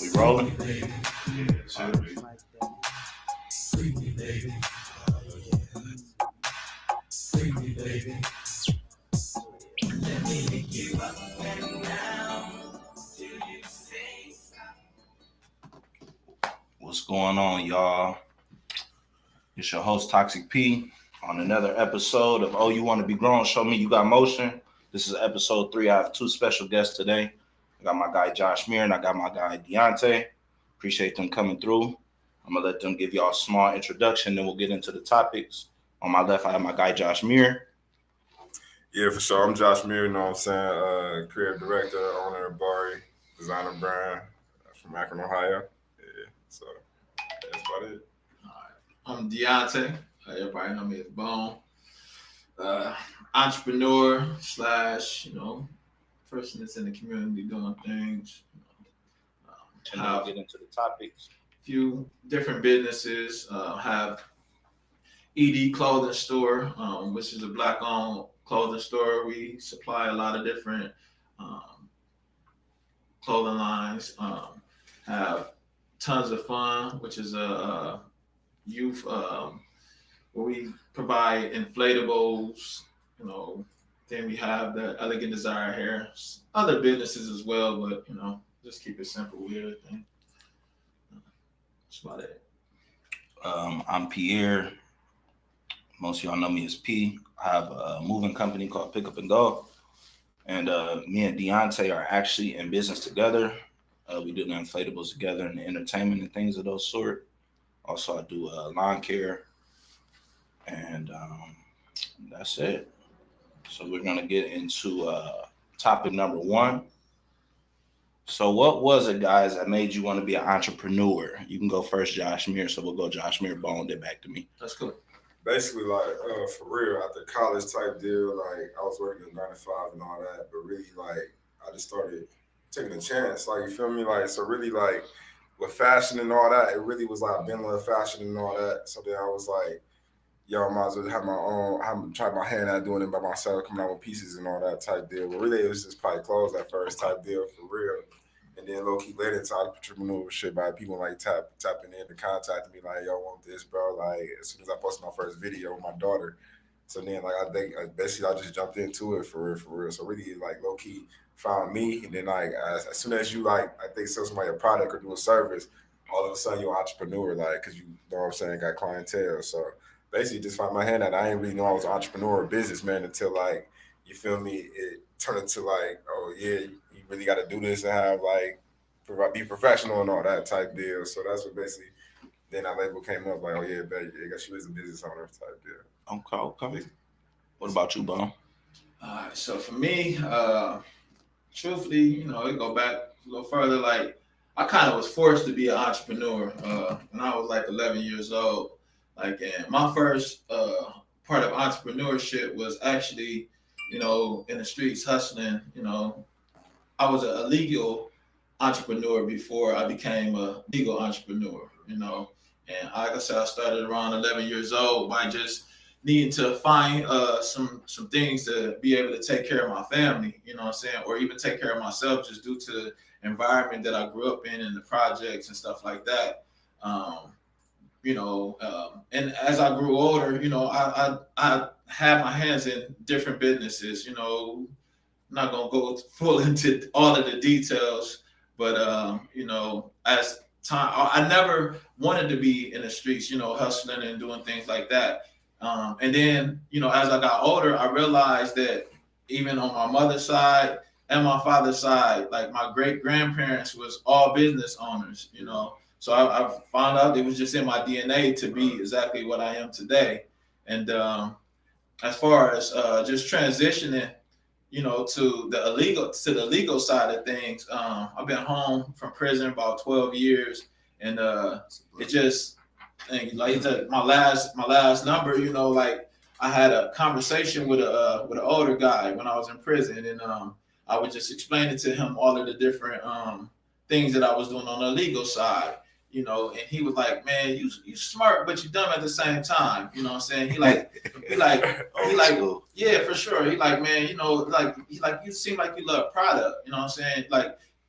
We rolling? What's going on, y'all? It's your host, Toxic P, on another episode of Oh You Want to Be Grown, Show Me You Got Motion. This is episode 3. I have two special guests today. I got my guy, Josh Muir, and I got my guy, Deontay. Appreciate them coming through. I'm going to let them give y'all a small introduction, then we'll get into the topics. On my left, I have my guy, Josh Muir. Yeah, for sure. I'm Josh Muir, you know what I'm saying? Creative director, owner of Bari, designer brand from Akron, Ohio. Yeah, so that's about it. I'm Deontay. Everybody know me as Bone. Entrepreneur slash, person that's in the community doing things. And then we'll get into the topics. Few different businesses. Have ED Clothing Store, which is a Black-owned clothing store. We supply a lot of different clothing lines. Have Tons of Fun, which is a youth where we provide inflatables. Then we have the Elegant Desire Hair, other businesses as well, but just keep it simple with everything. That's about it. I'm Pierre. Most of y'all know me as P. I have a moving company called Pick Up and Go. And me and Deontay are actually in business together. We do the inflatables together and the entertainment and things of those sort. Also, I do lawn care. And that's it. So we're going to get into topic number 1. So what was it, guys, that made you want to be an entrepreneur? You can go first, Josh Muir. So we'll go Josh Muir, Bone, then back to me. That's cool. Basically, for real, after college type deal, I was working 9 to 5 and all that, but really, I just started taking a chance, you feel me? So really, with fashion and all that, it really was being with fashion and all that. So then I was like, yo, I might as well have my own, try my hand at doing it by myself, coming out with pieces and all that type deal. But really, it was just probably clothes at first type deal, for real. And then low-key later into entrepreneurship by people tapping in to contact me, yo, I want this, bro. As soon as I posted my first video with my daughter. So then, I think, basically, I just jumped into it for real. So really, low-key found me. And then, as soon as you, I think, sell somebody a product or do a service, all of a sudden, you're an entrepreneur, because you know what I'm saying, got clientele. So basically, just found my hand out. I didn't really know I was an entrepreneur or businessman until, you feel me, it turned into, oh, yeah, you really got to do this and have, be professional and all that type deal. So that's what basically, then that label came up, oh, yeah, I guess she is a business owner type deal. Okay. What about you, Bone? All right, so for me, truthfully, it go back a little further. I kind of was forced to be an entrepreneur when I was 11 years old. And my first part of entrepreneurship was actually, in the streets hustling. I was an illegal entrepreneur before I became a legal entrepreneur. And like I said, I started around 11 years old by just needing to find some things to be able to take care of my family, or even take care of myself just due to the environment that I grew up in the projects and stuff like that. And as I grew older, I had my hands in different businesses. I'm not gonna go full into all of the details, but as time, I never wanted to be in the streets, hustling and doing things like that. And then, as I got older, I realized that even on my mother's side and my father's side, my great grandparents was all business owners, So I found out it was just in my DNA to be exactly what I am today. And as far as just transitioning, to the legal side of things, I've been home from prison about 12 years, and it just, my last number, I had a conversation with an older guy when I was in prison, and I was just explaining to him all of the different things that I was doing on the legal side. And he was like, man, you smart, but you dumb at the same time. You know what I'm saying? He like, yeah, for sure. He like, man, you seem like you love product. You know what I'm saying?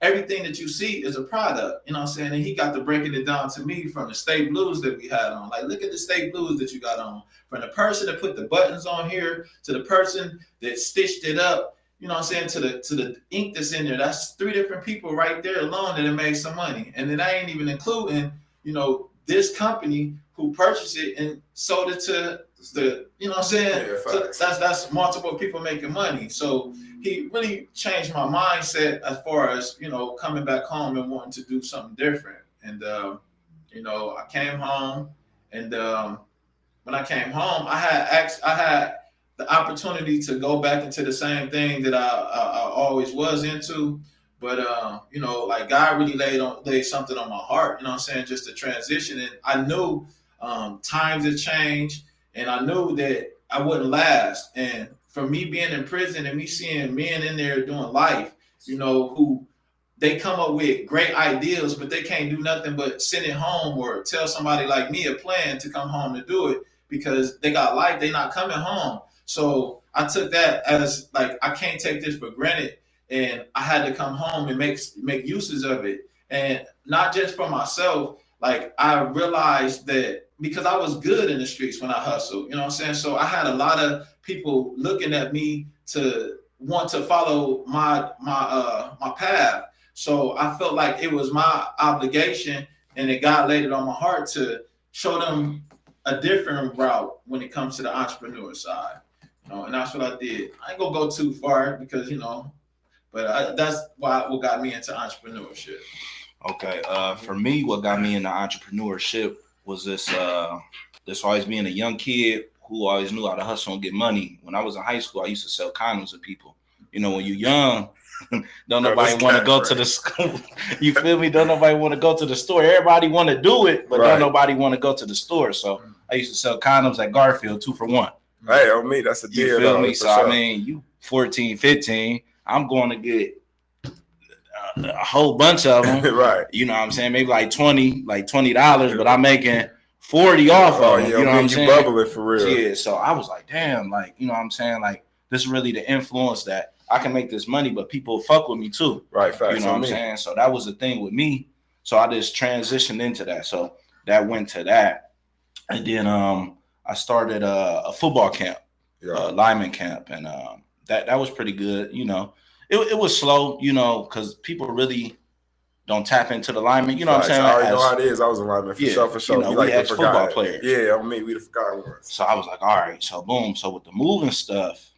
everything that you see is a product, you know what I'm saying? And he got to breaking it down to me from the state blues that we had on. Like, look at the state blues that you got on. From the person that put the buttons on here to the person that stitched it up, you know what I'm saying, to the ink that's in there. That's 3 different people right there alone that have made some money. And then I ain't even including, you know, this company who purchased it and sold it to the, you know what I'm saying? Yeah, so that's multiple people making money. So he really changed my mindset as far as, you know, coming back home and wanting to do something different. And you know, I came home, and when I came home, I had the opportunity to go back into the same thing that I always was into. But you know, like God really laid something on my heart, you know what I'm saying, just to transition. And I knew times had changed, and I knew that I wouldn't last. And for me being in prison and me seeing men in there doing life, you know, who they come up with great ideas, but they can't do nothing but sit at home or tell somebody like me a plan to come home to do it because they got life, they not coming home. So I took that as like, I can't take this for granted, and I had to come home and make uses of it, and not just for myself. Like, I realized that because I was good in the streets when I hustled, you know what I'm saying? So I had a lot of people looking at me to want to follow my path. So I felt like it was my obligation, and that God laid it on my heart to show them a different route when it comes to the entrepreneur side. You know, and that's what I did. I ain't gonna go too far because, you know, but that's what got me into entrepreneurship. Okay. For me, what got me into entrepreneurship was this always being a young kid who always knew how to hustle and get money. When I was in high school, I used to sell condoms to people. You know, when you're young, don't nobody want to go to the school. You feel me? Don't nobody want to go to the store. Everybody want to do it, but don't nobody want to go to the store. So I used to sell condoms at Garfield 2 for $1. Hey, on me, that's a deal. You feel me? So sure. I mean, you 14, 15, I'm going to get a whole bunch of them. Right. You know what I'm saying? Maybe like $20, but I'm making 40 off of them. Yeah, you know what I'm saying? Bubbling for real. Yeah. So I was like, damn, like, you know what I'm saying? Like, this is really the influence that I can make this money, but people fuck with me too. Right. Facts. You know what I'm saying? So that was the thing with me. So I just transitioned into that. So that went to that. And then I started a football camp, lineman camp. And that was pretty good. You know, it was slow, you know, because people really don't tap into the lineman. You know what I'm saying? I already know how it is. I was a lineman for sure, for sure. You know, we ex-football players. Yeah, on me, we the forgotten ones. So I was like, all right. So boom. So with the moving stuff,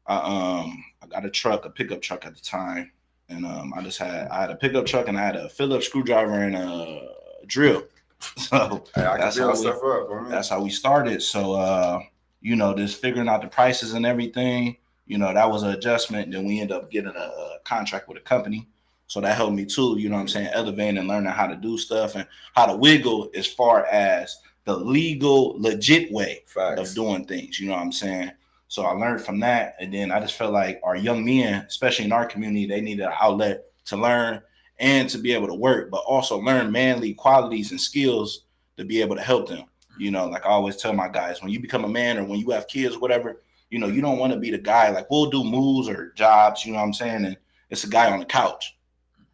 I got a pickup truck at the time, and I had a pickup truck, and I had a Phillips screwdriver and a drill. So that's how we started. So you know, just figuring out the prices and everything, you know, that was an adjustment. Then we ended up getting a contract with a company. So that helped me too, you know what I'm saying, elevating and learning how to do stuff and how to wiggle as far as the legal, legit way of doing things, you know what I'm saying? So I learned from that. And then I just felt like our young men, especially in our community, they needed an outlet to learn and to be able to work, but also learn manly qualities and skills to be able to help them. You know, like I always tell my guys, when you become a man or when you have kids or whatever, you know, you don't want to be the guy like, we'll do moves or jobs, you know what I'm saying? And it's a guy on the couch.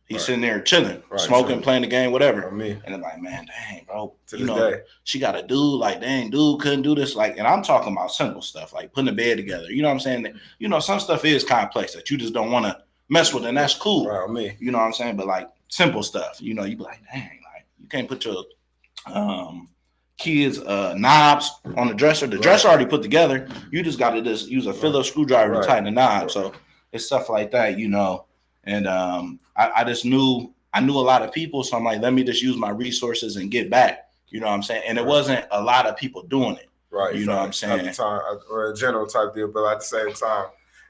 He's sitting there chilling, smoking, playing the game, whatever. And I'm like, man, dang, bro. You know, she got a dude, like, dang, dude couldn't do this. Like, and I'm talking about simple stuff, like putting a bed together. You know what I'm saying? You know, some stuff is complex that you just don't want to mess with, and that's cool. You know what I'm saying? But like simple stuff, you know, you be like, dang, like you can't put your kids' knobs on the dresser. The dresser already put together. You just got to just use a Phillips screwdriver to tighten the knob. So it's stuff like that, you know. And I just knew a lot of people. So I'm like, let me just use my resources and get back. You know what I'm saying? And it wasn't a lot of people doing it. Right. You know what I'm saying? At the time, or a general type deal, but at the same time,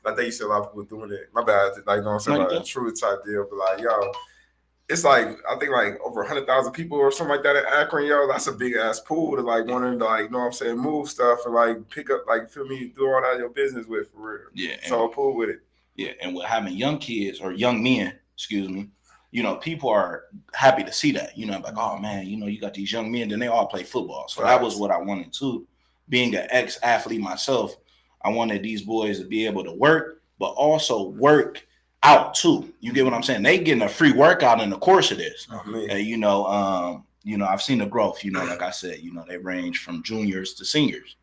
I think you see a lot of people doing it. My bad. Like, you know what I'm saying? Like a true type deal. But like, yo, it's like, I think like over 100,000 people or something like that in Akron, yo, that's a big ass pool to like wanting to like, you know what I'm saying, move stuff and like pick up, like, feel me, do all that your business with for real. Yeah. So I'm cool with it. Yeah. And with having young kids or young men, excuse me, you know, people are happy to see that, you know, like, oh man, you know, you got these young men, then they all play football. So that was what I wanted too. Being an ex-athlete myself, I wanted these boys to be able to work, but also work out too. You get what I'm saying? They getting a free workout in the course of this. I mean, And I've seen the growth. Like I said, they range from juniors to seniors.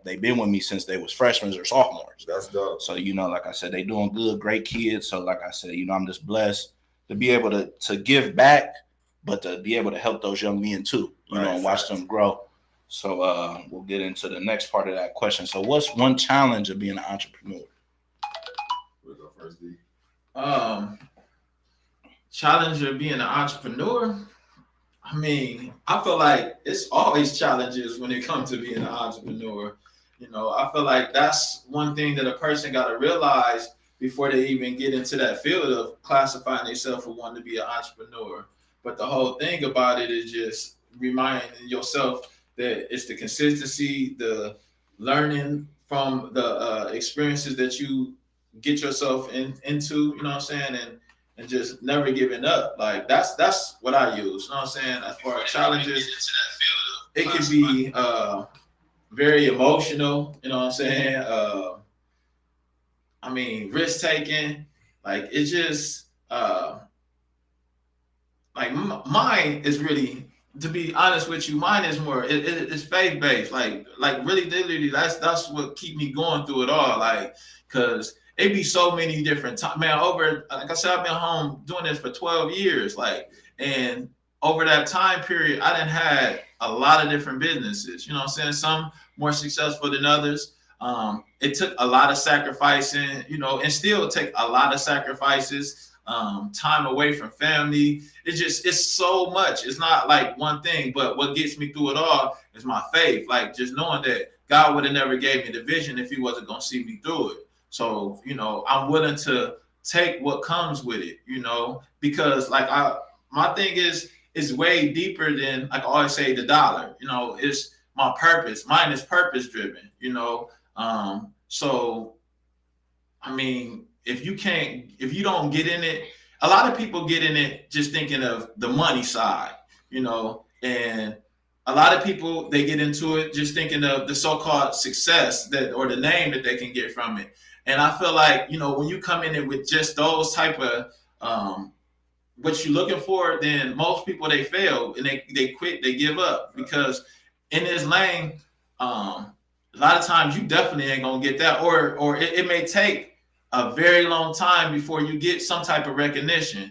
They've been with me since they was freshmen or sophomores. that's dope. So like I said, they doing good, great kids. So like I said, I'm just blessed to be able to give back, but to be able to help those young men too. And watch them grow. So we'll get into the next part of that question. So what's one challenge of being an entrepreneur? We'll go first, D. Challenge of being an entrepreneur. I mean, I feel like it's always challenges when it comes to being an entrepreneur. I feel like that's one thing that a person got to realize before they even get into that field of classifying themselves for wanting to be an entrepreneur. But the whole thing about it is just reminding yourself that it's the consistency, the learning from the experiences that you get yourself into, you know what I'm saying? And just never giving up. Like that's what I use. You know what I'm saying? As far as challenges, it can be very emotional, you know what I'm saying? I mean, risk taking, like it's just like mine is really, to be honest with you, mine is more it's faith based. Like really literally that's what keep me going through it all. Like, cause it be so many different times, man. Over, like I said, I've been home doing this for 12 years. Like, and over that time period, I done had a lot of different businesses. You know what I'm saying? Some more successful than others. It took a lot of sacrificing, and still take a lot of sacrifices. Time away from family. It's so much. It's not like one thing, but what gets me through it all is my faith. Like just knowing that God would have never gave me the vision if he wasn't going to see me through it. So, I'm willing to take what comes with it, because like my thing is way deeper than, like I always say, the dollar, it's my purpose. Mine is purpose driven, so, I mean, if you don't get in it, a lot of people get in it just thinking of the money side, and a lot of people, they get into it just thinking of the so-called success or the name that they can get from it. And I feel like, when you come in it with just those type of what you're looking for, then most people, they fail and they quit, they give up, because in this lane, a lot of times you definitely ain't gonna get that, or it may take a very long time before you get some type of recognition,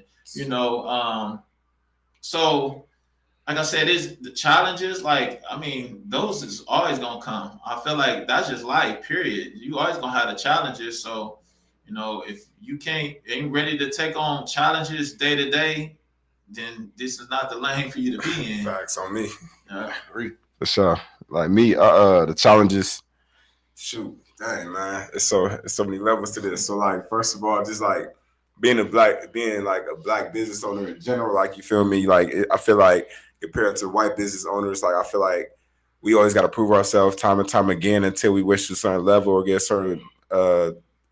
so like I said, it's the challenges. Like, I mean, those is always gonna come. I feel like that's just life, period. You always gonna have the challenges. So, if you ain't ready to take on challenges day to day, then this is not the lane for you to be in. Facts on me. For sure. Like me, the challenges. Shoot, dang man, it's so many levels to this. So like, first of all, just like being like a black business owner in general, like, you feel me? Like, I feel like compared to white business owners, like I feel like we always got to prove ourselves time and time again until we reach a certain level or get a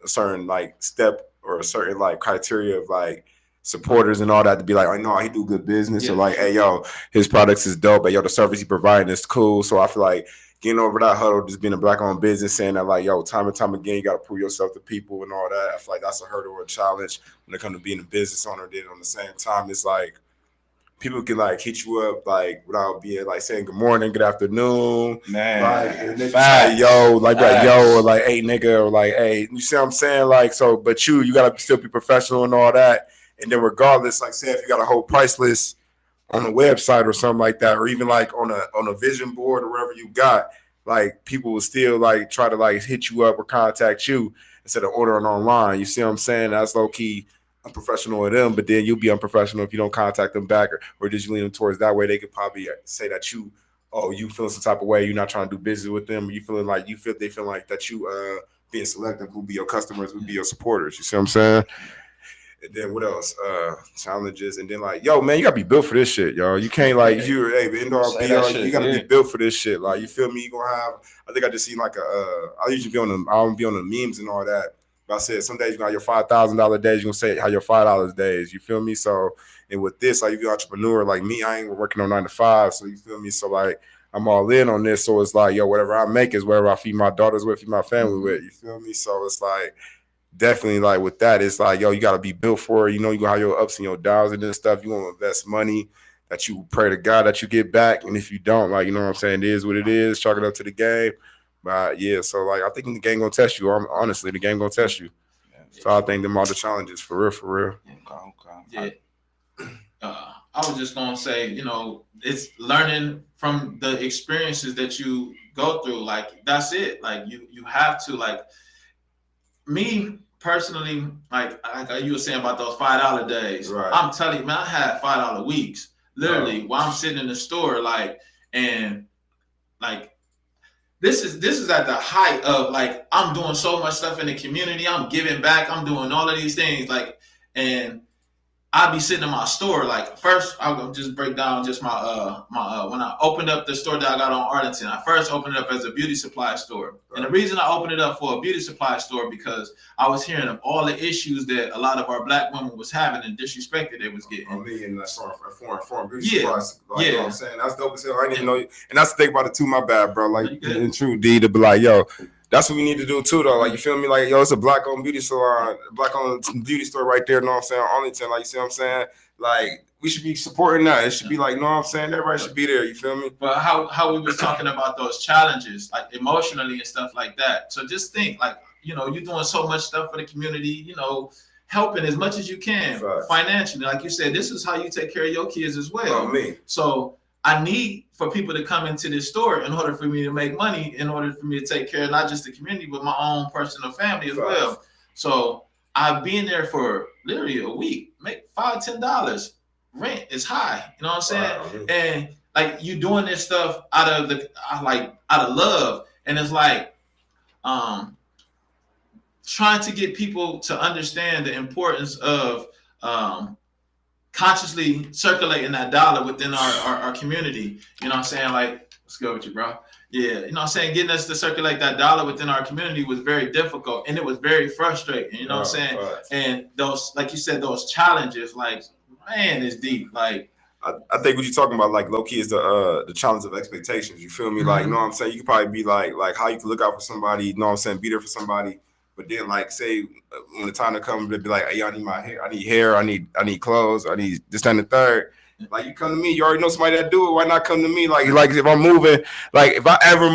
certain like step or a certain like criteria of like supporters and all that to be like, oh no, he do good business, or like, hey yo, his products is dope, hey yo, the service he providing is cool. So I feel like getting over that hurdle, just being a black owned business, saying that like, yo, time and time again, you got to prove yourself to people and all that. I feel like that's a hurdle or a challenge when it comes to being a business owner. Then on the same time, it's like people can like hit you up like without being like saying good morning, good afternoon, man. Like, and they say yo, like that, yo, or like hey nigga, or like hey, you see what I'm saying? Like, so, but you gotta still be professional and all that. And then regardless, like say if you got a whole price list on a website or something like that, or even like on a vision board or wherever you got, like people will still like try to like hit you up or contact you instead of ordering online. You see what I'm saying? That's low key unprofessional of them, but then you'll be unprofessional if you don't contact them back, or just you lean them towards that way. They could probably say that you feeling some type of way, you're not trying to do business with them, or you feeling like they feel like that you being selective, who be your customers, who be your supporters. You see what I'm saying? And then what else? Challenges, and then like, yo, man, you gotta be built for this shit, yo. You can't like end all be all. You gotta be built for this shit. Like, you feel me? You gonna have. I think I just seen like I usually be on the. I don't be on the memes and all that. But I said some days you got your $5,000 days. You gonna say how your $5 days. You feel me? So, and with this, like, if you're an entrepreneur like me, I ain't working on 9 to 5. So you feel me? So like, I'm all in on this. So it's like, yo, whatever I make is whatever I feed my daughters with, feed my family with. You feel me? So it's like, definitely like with that, it's like, yo, you got to be built for it. You know, you gonna have your ups and your downs and this stuff. You want to invest money that you pray to God that you get back. And if you don't, like, you know what I'm saying, it is what it is. Chalk it up to the game. But yeah, so like, I think the game gonna test you. Honestly, the game gonna test you. So I think them all the challenges for real, for real. Yeah. I was just gonna say, you know, it's learning from the experiences that you go through. Like that's it. Like you have to, like, me personally, like you were saying about those $5 days. Right. I'm telling you, man, I had $5 weeks. Literally, while I'm sitting in the store, like, and like this is at the height of, like, I'm doing so much stuff in the community. I'm giving back. I'm doing all of these things, like, and I'd be sitting in my store. Like, first, I'll just break down just my when I opened up the store that I got on Arlington. I first opened it up as a beauty supply store, and the reason I opened it up for a beauty supply store because I was hearing of all the issues that a lot of our Black women was having and disrespect that they was getting. On me and that foreign beauty supplies. Like, you know what I'm saying? That's dope as hell. I didn't even know. And that's the thing about it too. My bad, bro. Like, in true, D, to be like, yo, that's what we need to do too, though. Like, you feel me? Like, yo, it's a Black-owned beauty salon, Black-owned beauty store right there. You know what I'm saying? Arlington, like, you see what I'm saying? Like, we should be supporting that. It should be like, you know what I'm saying? Everybody should be there. You feel me? But how we was talking about those challenges, like emotionally and stuff like that. So just think, like, you know, you're doing so much stuff for the community, you know, helping as much as you can financially. Like you said, this is how you take care of your kids as well. Me. So I need for people to come into this store in order for me to make money, in order for me to take care of not just the community, but my own personal family as well. So I've been there for literally a week, make $5-10. Rent is high, you know what I'm saying? Wow. And like, you doing this stuff out of love, and it's like trying to get people to understand the importance of consciously circulating that dollar within our community. You know what I'm saying? Like, let's go with you, bro. Yeah, you know what I'm saying? Getting us to circulate that dollar within our community was very difficult, and it was very frustrating, you know what I'm saying? And those, like you said, those challenges, like, man, it's deep. Like, I think what you're talking about, like, low key, is the challenge of expectations. You feel me? Like, you know what I'm saying? You could probably be like how you can look out for somebody, you know what I'm saying? Be there for somebody. But then, like, say when the time to come to be like, hey, I need my hair, I need clothes, I need this, that, and the third. Like, you come to me, you already know somebody that do it. Why not come to me? Like if I'm moving, like, if I ever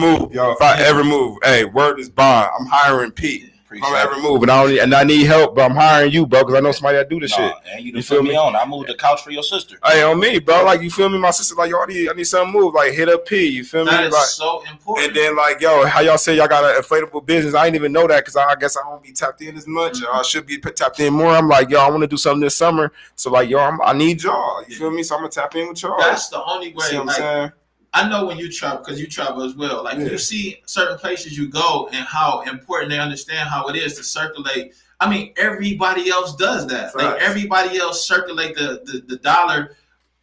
move, hey, word is bond. I'm hiring Pete. If I ever move, and I need help, but I'm hiring you, bro, because I know somebody that do this shit. And you feel me on? I moved the couch for your sister. Hey, on me, bro. Like, you feel me? My sister, like, yo, I need something move. Like, hit up P. You feel me? That is like, so important. And then, like, yo, how y'all say y'all got an inflatable business? I didn't even know that because I guess I don't be tapped in as much. I should be tapped in more. I'm like, yo, I want to do something this summer. So, like, yo, I need y'all. You feel me? So I'm gonna tap in with y'all. That's the only way. See what I'm saying? I know when you travel, because you travel as well. Like, you see certain places you go and how important they understand how it is to circulate. I mean, everybody else does that. Right. Like, everybody else circulate the dollar.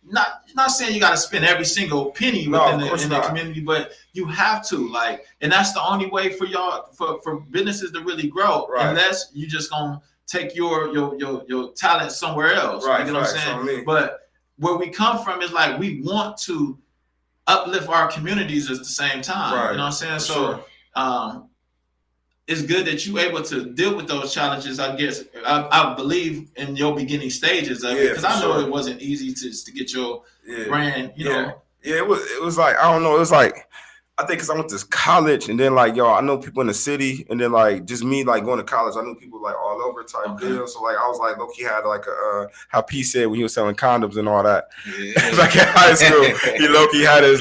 Not saying you got to spend every single penny within the community, but you have to. Like, and that's the only way for y'all for businesses to really grow. Right. Unless you just gonna take your talent somewhere else. Right. You know what I'm saying? But where we come from is like, we want to uplift our communities at the same time. Right. You know what I'm saying? So it's good that you able to deal with those challenges. I guess I believe in your beginning stages of it, because I know it wasn't easy to get your brand, you know. Yeah, it was like, I don't know, it was like, I think because I went to college, and then, like, yo, I know people in the city, and then, like, just me, like, going to college, I knew people, like, all over type deal. So, like, I was like, low-key had, like, how P said when he was selling condoms and all that. Like, in high school, he low-key had his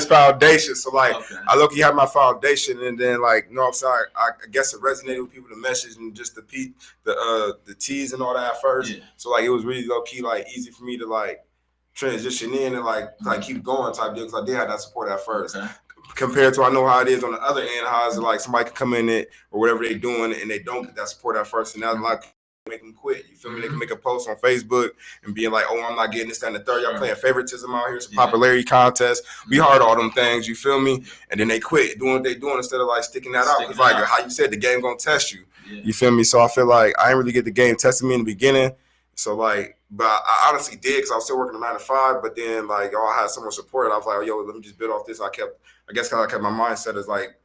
foundation. So, like, I low-key had my foundation, and then, like, you know what I'm saying, I guess it resonated with people, the message, and just the T's and all that at first. Yeah. So, like, it was really low-key, like, easy for me to, like, transition in and, like keep going type deal, because I did have that support at first. Okay. Compared to, I know how it is on the other end, how it's like somebody can come in it or whatever they're doing, and they don't get that support at first, and that's like make them quit. You feel me? They can make a post on Facebook and being like, oh, I'm not getting this, that, and the third. Y'all playing favoritism out here. It's a popularity contest. We heard all them things, you feel me? And then they quit doing what they doing instead of, like, sticking that out. Because, like, how you said, the game gonna test you. Yeah. You feel me? So I feel like I didn't really get the game testing me in the beginning. So, like, but I honestly did, because I was still working a 9 to 5. But then, like, y'all had so much support. I was like, oh, yo, let me just build off this. I guess because I kept my mindset as like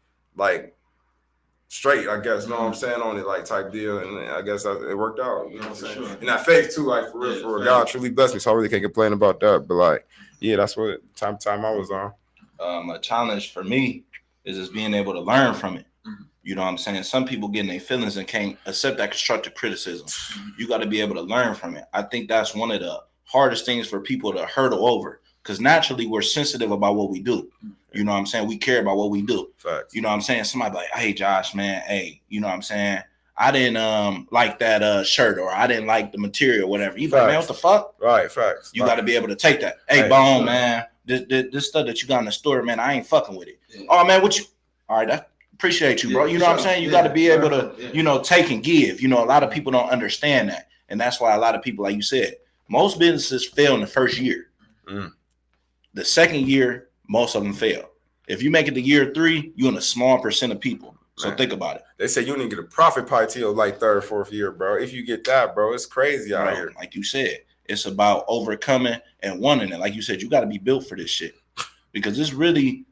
straight, I guess, you know what I'm saying, on it, like, type deal, and I guess it worked out, you know what I'm saying? Sure. And that faith, too, like, for real, Yeah, for real, faith. God truly blessed me, so I really can't complain about that, but, like, yeah, that's what time I was on. A challenge for me is just being able to learn from it. Mhm. You know what I'm saying? Some people get in their feelings and can't accept that constructive criticism. You got to be able to learn from it. I think that's one of the hardest things for people to hurdle over, because naturally we're sensitive about what we do. You know what I'm saying? We care about what we do. Facts. You know what I'm saying? Somebody like, hey, Josh, man, hey, you know what I'm saying? I didn't like that shirt, or I didn't like the material, whatever. You like, man, what the fuck? Right, facts. You got to be able to take that. Hey, Bone, man, this stuff that you got in the store, man, I ain't fucking with it. Yeah. Oh, man, what you? All right, that appreciate you, bro. You know what I'm saying? You got to be able to, you know, take and give. You know, a lot of people don't understand that. And that's why a lot of people, like you said, most businesses fail in the first year. The second year, most of them fail. If you make it to year 3, you're in a small percent of people. So think about it. They say you didn't get a profit pie till like 3rd, 4th year, bro. If you get that, bro, it's crazy out here. Like you said, it's about overcoming and wanting it. Like you said, you got to be built for this shit. Because it's really,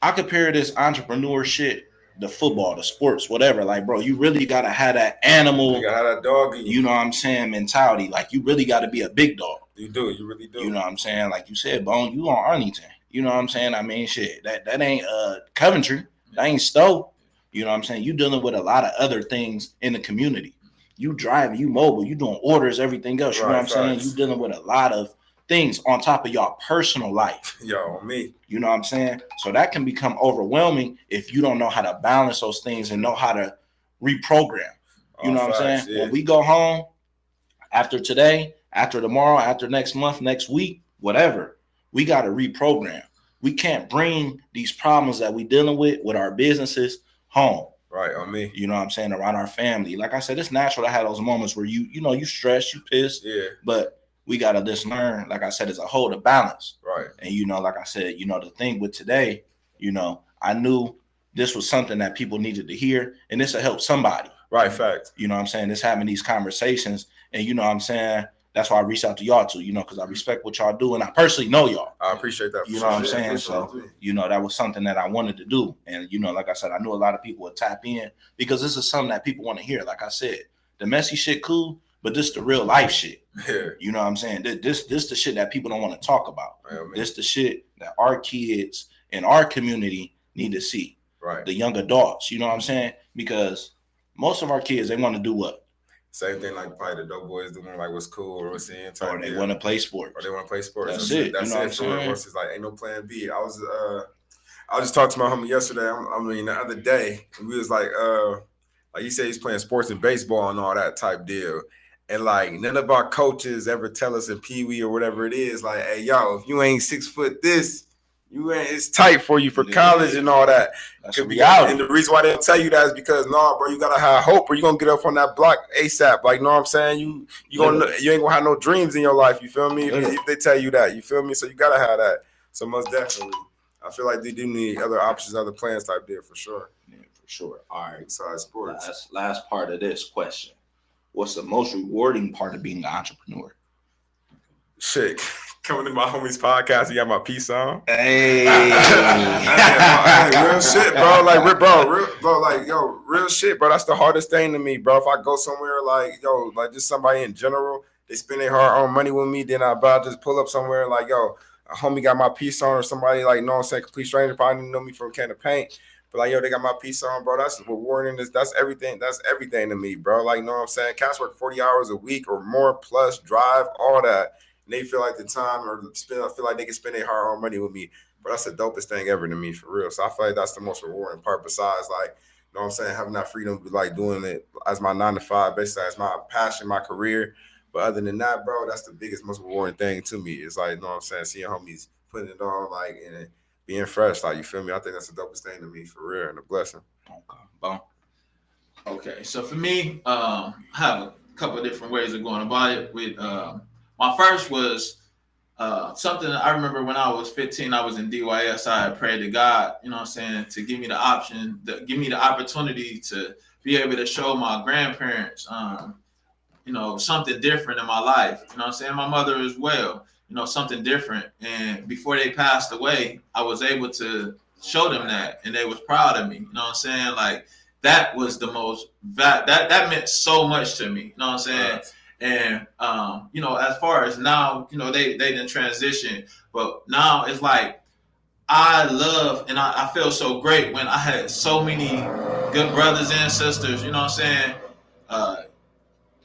I compare this entrepreneur shit, the football, the sports, whatever. Like, bro, you really got to have that animal. You got to have that dog in you. You know what I'm saying? Mentality. Like, you really got to be a big dog. You do. You really do. You know what I'm saying? Like you said, Bone, you on Arlington. You know what I'm saying? I mean, shit, that ain't Coventry. That ain't Stowe. You know what I'm saying? You dealing with a lot of other things in the community. You driving, you mobile, you doing orders, everything else. You know what I'm saying? You dealing with a lot of things on top of your personal life. Yo, me. You know what I'm saying? So that can become overwhelming if you don't know how to balance those things and know how to reprogram. You know what I'm saying? Yeah. When we go home after today, after tomorrow, after next month, next week, whatever, we got to reprogram. We can't bring these problems that we dealing with our businesses home. Right, on me. You know what I'm saying? Around our family. Like I said, it's natural to have those moments where you know, you stress, you pissed. Yeah. But we got to just learn, like I said, as a whole to balance. Right. And, you know, like I said, you know, the thing with today, you know, I knew this was something that people needed to hear, and this will help somebody. Right, facts. You know what I'm saying? This having these conversations, and you know what I'm saying? That's why I reached out to y'all too, you know, because I respect what y'all do, and I personally know y'all. I appreciate that. You know what I'm saying? So, you know, that was something that I wanted to do. And, you know, like I said, I knew a lot of people would tap in because this is something that people want to hear. Like I said, the messy shit cool, but this the real life shit. Yeah. You know what I'm saying? This the shit that people don't want to talk about. This the shit that our kids in our community need to see. Right. The young adults, you know what I'm saying? Because most of our kids, they want to do what? Same thing like probably the dope boys doing, like what's cool or what's in. Or they want to play sports. Or they want to play sports. That's it. That's you know it for real. It's like ain't no plan B. I was just talking to my homie yesterday. The other day, and we was like he said he's playing sports and baseball and all that type deal. And like none of our coaches ever tell us in Pee Wee or whatever it is, like, hey, yo, if you ain't 6 foot this, you ain't, it's tight for you for college and all that. That's a reality. And the reason why they don't tell you that is because bro, you gotta have hope or you're gonna get up on that block ASAP. Like, know what I'm saying? You ain't gonna have no dreams in your life, you feel me? If they tell you that, you feel me? So you gotta have that. So most definitely. I feel like they do need other options, other plans type there for sure. Yeah, for sure. All right. Besides sports. Last part of this question. What's the most rewarding part of being an entrepreneur? Shit. Coming to my homie's podcast, you got my peace on. Hey, real shit, bro. Like, real shit, bro. That's the hardest thing to me, bro. If I go somewhere like just somebody in general, they spend their hard-earned money with me, then I just pull up somewhere like, a homie got my peace on, or somebody like, know what I'm saying, complete stranger probably didn't know me from a can of paint. But like, they got my piece on, bro. That's rewarding. That's everything. That's everything to me, bro. Like, know what I'm saying? Cats work 40 hours a week or more, plus drive, all that. And they feel like the time I feel like they can spend their hard-earned money with me. But that's the dopest thing ever to me, for real. So I feel like that's the most rewarding part besides, like, you know what I'm saying, having that freedom to, like, doing it as my 9 to 5, basically as my passion, my career. But other than that, bro, that's the biggest, most rewarding thing to me. It's like, you know what I'm saying, seeing homies putting it on, like, and being fresh, like, you feel me? I think that's the dopest thing to me, for real, and a blessing. Okay, so for me, I have a couple of different ways of going about it. With my first was something I remember when I was 15, I was in DYS. I had prayed to God, you know what I'm saying, to give me the option, give me the opportunity to be able to show my grandparents, something different in my life. You know what I'm saying? My mother as well. Something different. And before they passed away, I was able to show them that, and they was proud of me. You know what I'm saying? Like, that was the most that meant so much to me. You know what I'm saying? Right. And you know, as far as now, you know, they didn't transition, but now it's like I love and I feel so great when I had so many good brothers and sisters. You know what I'm saying? Uh,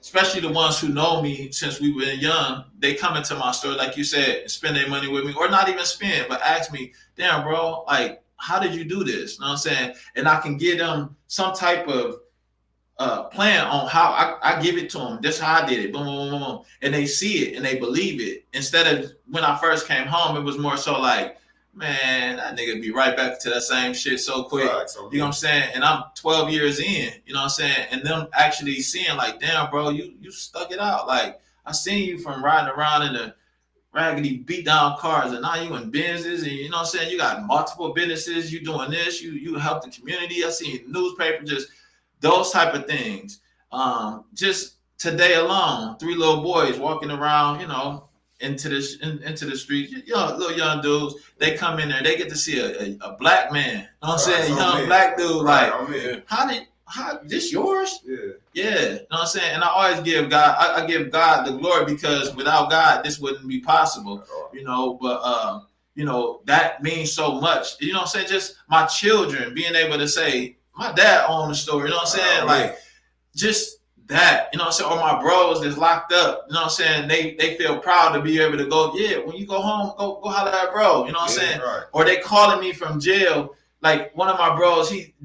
Especially the ones who know me since we were young, they come into my store, like you said, and spend their money with me, or not even spend, but ask me, damn, bro, like, how did you do this? You know what I'm saying? And I can give them some type of plan on how I give it to them. This is how I did it. Boom, boom, boom, boom. And they see it and they believe it. Instead of when I first came home, it was more so like, man, that nigga be right back to that same shit so quick. You know what I'm saying? And I'm 12 years in, you know what I'm saying? And them actually seeing like, damn, bro, you stuck it out. Like, I seen you from riding around in the raggedy beat down cars and now you in businesses and you know what I'm saying? You got multiple businesses, you doing this, you help the community. I seen newspaper, just those type of things. Just today alone, 3 little boys walking around, you know, into the street, you know, little young dudes, they come in there, they get to see a black man. You know what I'm saying? Young black dude, like, how this yours? Yeah. You know what I'm saying? And I always give God, I give God the glory because without God, this wouldn't be possible. You know, but you know, that means so much. You know what I'm saying? Just my children being able to say, my dad owned the store, you know what I'm saying? Like, just that, you know what I'm saying? Or my bros that's locked up, you know what I'm saying? They feel proud to be able to go, yeah, when you go home, go holler at bro, you know what I'm saying? Right. Or they calling me from jail. Like one of my bros, he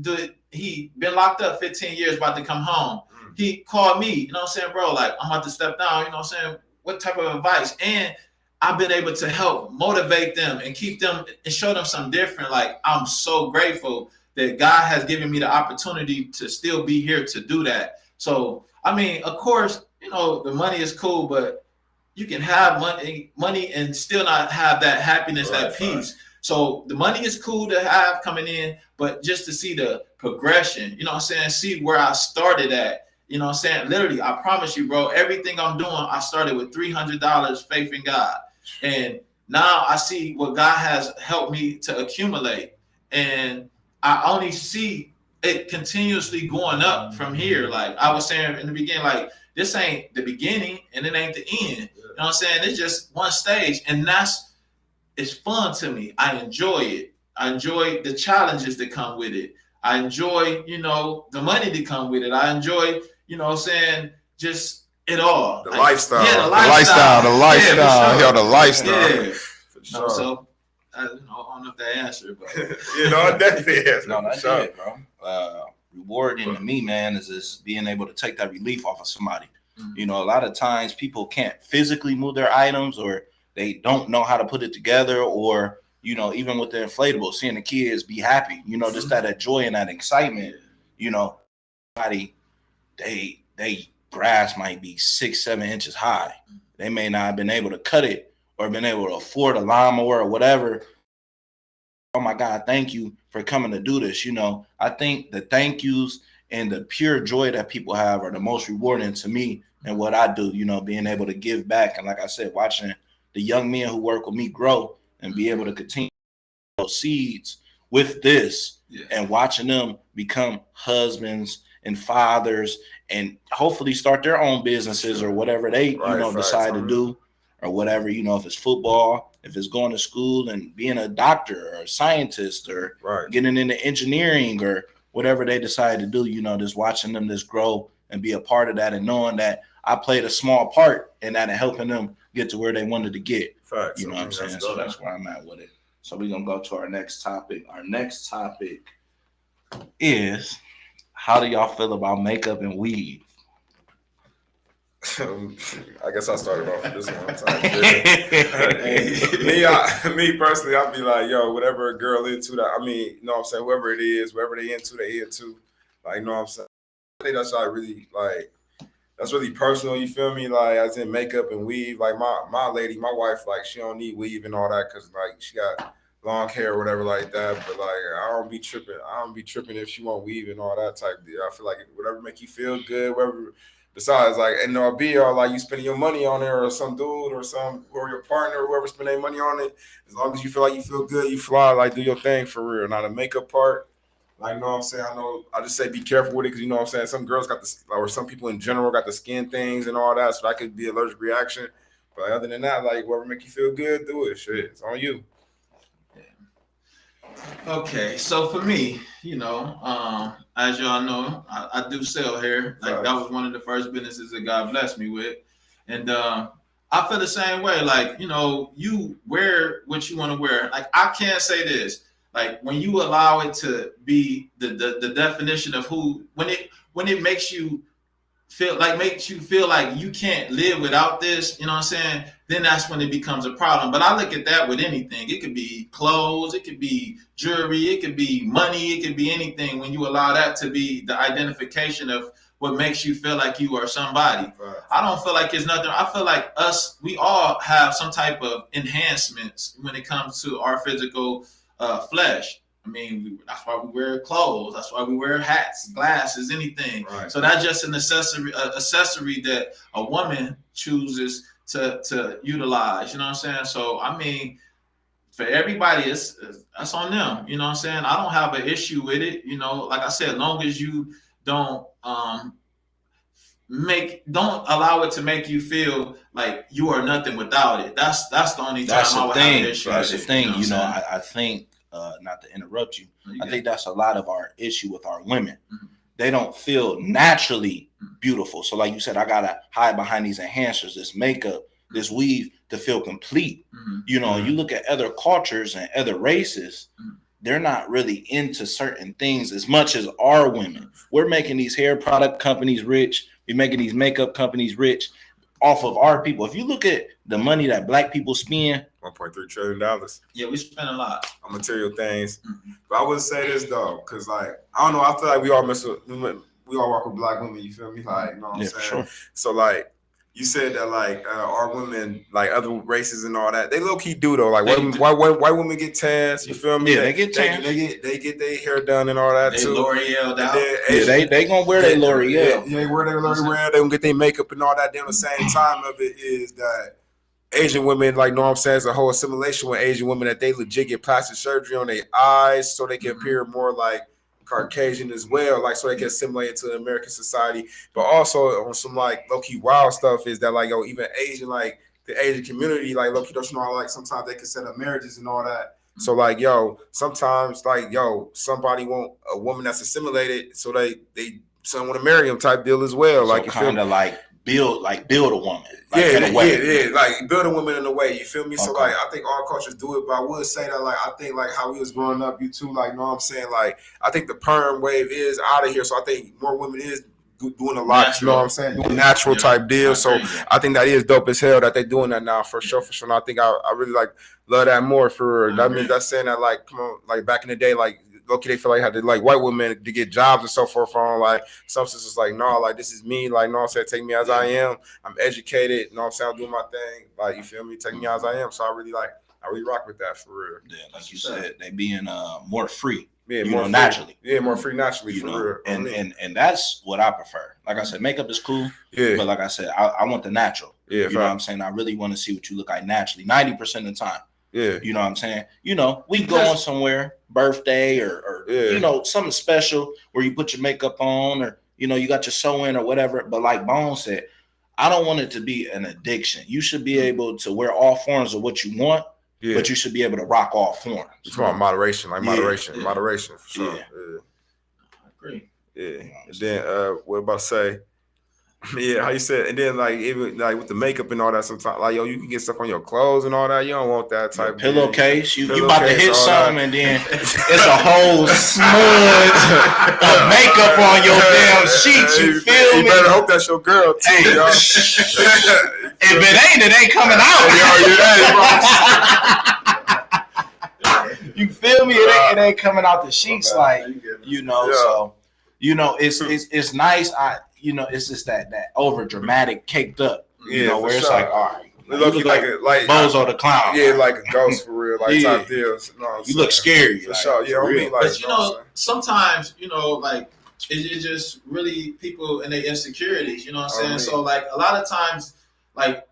been locked up 15 years, about to come home. He called me, you know what I'm saying, bro? Like, I'm about to step down, you know what I'm saying? What type of advice? And I've been able to help motivate them and keep them and show them something different. Like, I'm so grateful that God has given me the opportunity to still be here to do that. So, I mean, of course, you know, the money is cool, but you can have money and still not have that happiness, that peace. So the money is cool to have coming in, but just to see the progression, you know what I'm saying? See where I started at, you know what I'm saying? Literally, I promise you, bro, everything I'm doing, I started with $300, faith in God. And now I see what God has helped me to accumulate. And I only see it continuously going up from here. Like I was saying in the beginning, like this ain't the beginning and it ain't the end. You know what I'm saying? It's just one stage. And it's fun to me. I enjoy it. I enjoy the challenges that come with it. I enjoy, you know, the money that come with it. I enjoy, you know what I'm saying, just it all. The lifestyle. Yeah, the lifestyle. The lifestyle. Yeah, the lifestyle. Yeah. For sure. So, I don't know if that answered, but you know, definitely answered. No, that's it, bro. Rewarding to me, man, is just being able to take that relief off of somebody. Mm-hmm. You know, a lot of times people can't physically move their items or they don't know how to put it together, or, you know, even with the inflatable, seeing the kids be happy, you know, just that joy and that excitement, you know, they grass might be 6-7 inches high. They may not have been able to cut it or been able to afford a lawnmower or whatever. Oh my God, thank you for coming to do this. You know, I think the thank yous and the pure joy that people have are the most rewarding to me and what I do, you know, being able to give back. And like I said, watching the young men who work with me grow and be able to continue those seeds with this and watching them become husbands and fathers and hopefully start their own businesses or whatever they, decide to do or whatever, you know, if it's football, if it's going to school and being a doctor or a scientist or getting into engineering or whatever they decide to do, you know, just watching them just grow and be a part of that and knowing that I played a small part in that and helping them get to where they wanted to get. You know what I'm saying? So that's where I'm at with it. So we're going to go to our next topic. Our next topic is, how do y'all feel about makeup and weave? I guess I started off with this one. Me personally, I'd be like, yo, whatever a girl into that. I mean, you know what I'm saying? Whoever it is, whatever they into. Like, you know what I'm saying? I think that's like really, like, that's really personal, you feel me? Like, as in makeup and weave. Like, my lady, my wife, like, she don't need weave and all that because, like, she got long hair or whatever like that. But, like, I don't be tripping if she want weave and all that type of deal. I feel like whatever make you feel good, whatever. Besides, like, NRB or, like, you spending your money on it or some dude or your partner or whoever spending their money on it, as long as you feel like you feel good, you fly, like, do your thing for real. Now, the makeup part, Like, you know what I'm saying? I know, I just say be careful with it because, you know what I'm saying? Some girls got the, or some people in general got the skin things and all that, so that could be allergic reaction. But other than that, like, whatever make you feel good, do it. Shit, it's on you. Okay, so for me, as y'all know, I do sell hair. Like that was one of the first businesses that God blessed me with, and I feel the same way. Like you wear what you want to wear. Like I can't say this. Like when you allow it to be the definition of who when it makes you feel like you can't live without this, you know what I'm saying? Then that's when it becomes a problem. But I look at that with anything. It could be clothes, it could be jewelry, it could be money, it could be anything. When you allow that to be the identification of what makes you feel like you are somebody. Right. I don't feel like it's nothing. I feel like we all have some type of enhancements when it comes to our physical flesh. I mean, that's why we wear clothes. That's why we wear hats, glasses, anything. Right. So that's just an accessory that a woman chooses to utilize. You know what I'm saying? So, I mean, for everybody, that's on them. You know what I'm saying? I don't have an issue with it. Like I said, as long as you don't allow it to make you feel like you are nothing without it. That's the only time I would have an issue. That's the thing. I think. Not to interrupt you, I think that's a lot of our issue with our women. Mm-hmm. They don't feel naturally beautiful. So like you said, I gotta hide behind these enhancers, this makeup, this weave to feel complete. Mm-hmm. You look at other cultures and other races, they're not really into certain things as much as our women. We're making these hair product companies rich. We're making these makeup companies rich off of our people. If you look at the money that black people spend, $1.3 trillion. Yeah, we spend a lot on material things. Mm-hmm. But I would say this though, because like I don't know, I feel like we all walk with black women. You feel me? Like, you know what I'm saying? Sure. So like you said that like our women, like other races and all that, they low key do though. Like white women get tans. You feel me? Yeah, they get tans. They get their hair done and all that too. L'Oreal down. They gonna wear their L'Oreal. Yeah, they wear their L'Oreal. They gonna get their makeup and all that. Then the same time of it is that Asian women, like, know what I'm saying, it's a whole assimilation with Asian women that they legit get plastic surgery on their eyes so they can appear more like Caucasian as well, like so they can assimilate into American society. But also on some like low-key wild stuff is that like even Asian, like the Asian community, like low-key, don't you know, like sometimes they can set up marriages and all that. So like sometimes like somebody want a woman that's assimilated, so they some want to marry them type deal as well. So like kind of like build a woman. Like yeah, like build a woman in a way, you feel me? Okay. So like I think all cultures do it, but I would say that like I think like how we was growing up, you too, like, you know what I'm saying? Like I think the perm wave is out of here, so I think more women is doing a lot, natural. You know what I'm saying? Doing natural type deal. So I think that is dope as hell that they doing that now for sure. And I think I really like love that more for that means that's saying that like come on, like back in the day, like okay, they feel like had to like white women to get jobs and so forth on like some sisters like no, like this is me, like no, I'm saying take me as I am. I'm educated, you know what I'm saying, I'm doing my thing, like you feel me, take me as I am. So I really rock with that for real. Yeah, like you said, they being more free. Yeah, more free. Naturally. Yeah, more free naturally for real. And that's what I prefer. Like I said, makeup is cool. Yeah. But like I said, I want the natural. Yeah. You know what I'm saying? I really want to see what you look like naturally. 90% of the time. Yeah. You know what I'm saying? We going somewhere, birthday or something special where you put your makeup on or, you got your sew-in or whatever. But like Bone said, I don't want it to be an addiction. You should be able to wear all forms of what you want, but you should be able to rock all forms. It's about moderation, moderation for sure. Yeah. I agree. Yeah. And then what about to say? Yeah, how you said, and then like even like with the makeup and all that, sometimes like you can get stuff on your clothes and all that. You don't want that type of pillowcase. You about to hit something and then it's a whole smudge of makeup on your damn sheets. You feel me? You better hope that's your girl too, y'all. If it ain't coming out. You feel me? It ain't coming out the sheets, like So it's nice. It's just that over dramatic, caked up. Where it's like, all right, you look like Bozo the Clown. Yeah, like a ghost for real, like type deals. You look scary for sure. Yeah, but sometimes like it's just really people and their insecurities. You know what I'm saying? So like a lot of times, like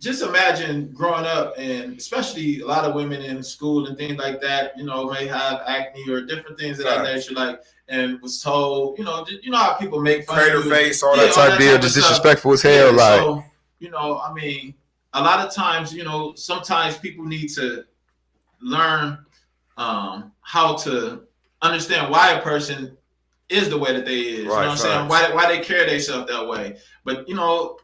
just imagine growing up, and especially a lot of women in school and things like that, may have acne or different things of that nature, like, and was told, how people make fun crater of you, face, all yeah, that all type that deal, type of just stuff. disrespectful as hell. Yeah, like, so, I mean, a lot of times, sometimes people need to learn how to understand why a person is the way that they is. Right, you know what I'm saying? Why they carry themselves that way. But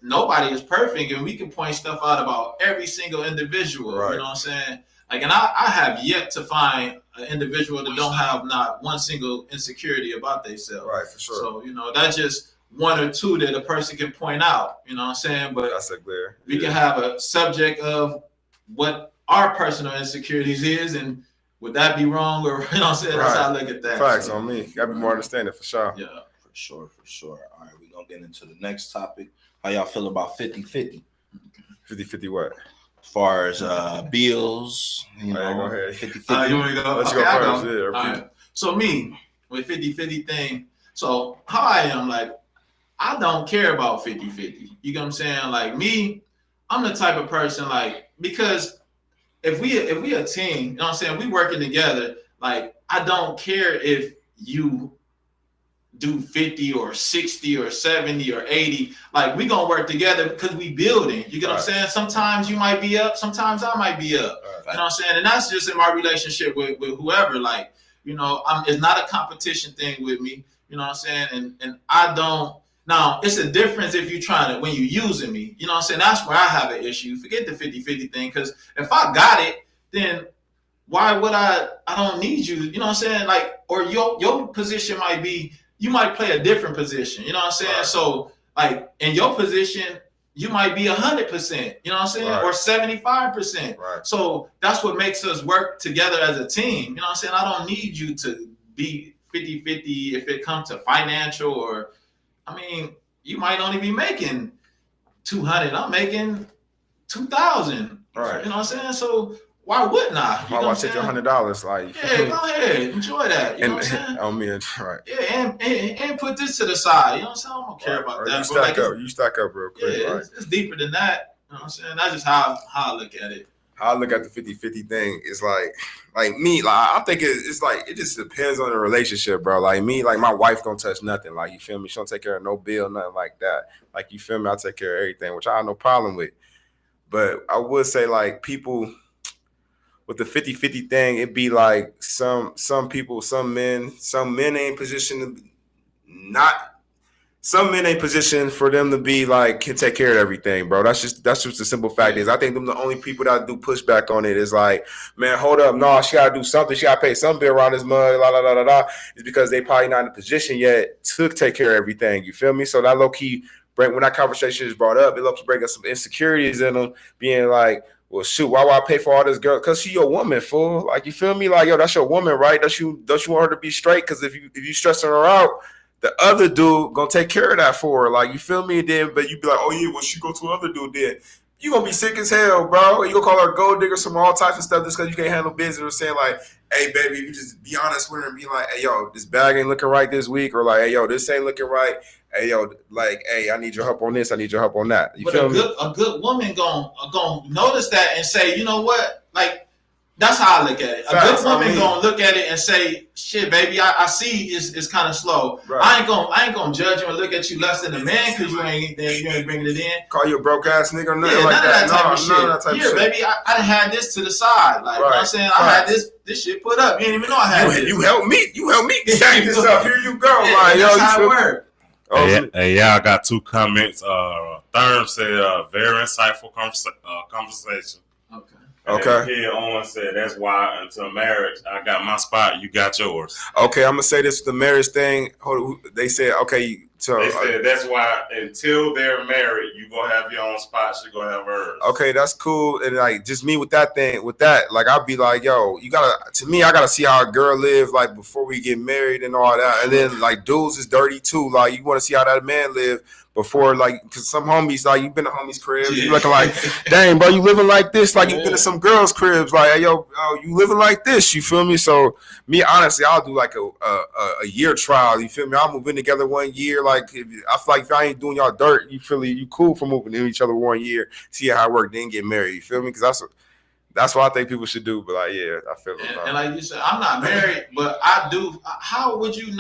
nobody is perfect, and we can point stuff out about every single individual. Right. You know what I'm saying? Like, and I have yet to find an individual that don't have not one single insecurity about themselves. Right, for sure. So, that's just one or two that a person can point out. You know what I'm saying? But that's clear. We can have a subject of what our personal insecurities is, and would that be wrong? Or, you know what I'm saying? Right. That's how I look at that. Facts on me. You gotta be more understanding for sure. Yeah. For sure. All right, we're gonna get into the next topic. How y'all feel about 50-50? 50-50 what? As far as bills, go ahead. 50-50. You want me to go? Let's go first. Yeah, all right. So me, with 50-50 thing, so how I am, like, I don't care about 50-50. You know what I'm saying? Like, me, I'm the type of person, like, because if we a team, you know what I'm saying, we working together, like, I don't care if you do 50 or 60 or 70 or 80, like, we gonna work together because we building. You get what I'm saying? Sometimes you might be up, sometimes I might be up. You know what I'm saying? And that's just in my relationship with whoever. Like, it's not a competition thing with me. You know what I'm saying? And I don't. Now, it's a difference if you're trying to, when you're using me. You know what I'm saying? That's where I have an issue. Forget the 50-50 thing, because if I got it, then why would I don't need you. You know what I'm saying? Like, or your position might be, you might play a different position. You know what I'm saying? Right. So, like, in your position, you might be 100%. You know what I'm saying? Right. Or 75%. Right. So that's what makes us work together as a team. You know what I'm saying? I don't need you to be 50-50 if it comes to financial, or, I mean, you might only be making 200. I'm making 2,000. Right. You know what I'm saying? So why wouldn't I? Why would I take your $100? Like, yeah, go ahead, enjoy that. You know what I'm saying? On me, right? Yeah, and put this to the side. You know what I'm saying? I don't care about that. You stack up real quick. Yeah, right? It's deeper than that. You know what I'm saying? That's just how I look at it. How I look at the 50-50 thing is like me, like, I think it's like, it just depends on the relationship, bro. Like me, like, my wife don't touch nothing. Like, you feel me? She don't take care of no bill, nothing like that. Like, you feel me? I take care of everything, which I have no problem with. But I would say, like, people with the 50-50 thing, it'd be like some people, some men ain't positioned to some men ain't positioned for them to be like, can take care of everything, bro. That's just the simple fact is. I think them the only people that do pushback on it is like, man, hold up, no, she gotta do something. She gotta pay some bill around this mud, la la la la la. It's because they probably not in a position yet to take care of everything. You feel me? So that low key when that conversation is brought up, it low key bring up some insecurities in them, being like, well, shoot, why would I pay for all this, girl? Because she your woman, fool. Like, you feel me? Like, yo, that's your woman, right? Don't you want her to be straight? Because if you stressing her out, the other dude gonna take care of that for her. Like, you feel me? Then, but you be like, oh yeah, well, she go to another dude then. You gonna be sick as hell, bro. You gonna call her a gold digger, some all types of stuff just because you can't handle business, or saying like, hey, baby, you just be honest with her and be like, hey, yo, this bag ain't looking right this week, or like, hey, yo, this ain't looking right. Hey, yo, like, hey, I need your help on this. I need your help on that. You feel me? A good woman gonna notice that and say, you know what, like. That's how I look at it. A good woman gonna look at it and say, "Shit, baby, I see it's kind of slow. Right. I ain't gonna judge you and look at you less than a man because you ain't bringing it in. Call you a broke ass nigga or nothing like that. None of that type of shit. Baby, I done had this to the side. Like, you know what I'm saying, I had this shit put up. You didn't even know I had it. You helped me. Stack this up. Here you go. Yeah, like, that's how it worked. Hey, I got two comments. Therm said, very insightful conversation. Okay. Kid Owen said, that's why until marriage, I got my spot, you got yours. Okay, I'm going to say this, the marriage thing. They said, okay. So, they said that's why until they're married, you going to have your own spot, she going to have hers. Okay, that's cool. And like, just me with that, like, I'll be like, yo, I got to see how a girl live, like, before we get married and all that. And then, like, dudes is dirty too. Like, you want to see how that man live before, like, cause some homies, like, you've been to homies' cribs, you looking like, dang, bro, you living like this, like, you've been to some girls' cribs, like, hey, yo, you living like this, you feel me? So, me, honestly, I'll do like a year trial, you feel me? I'll move in together 1 year, like, I feel like if I ain't doing y'all dirt, you cool for moving in each other 1 year, see how it work, then get married, you feel me? Cause that's what I think people should do, but like, yeah, I feel it. And like you said, I'm not married, but I do. How would you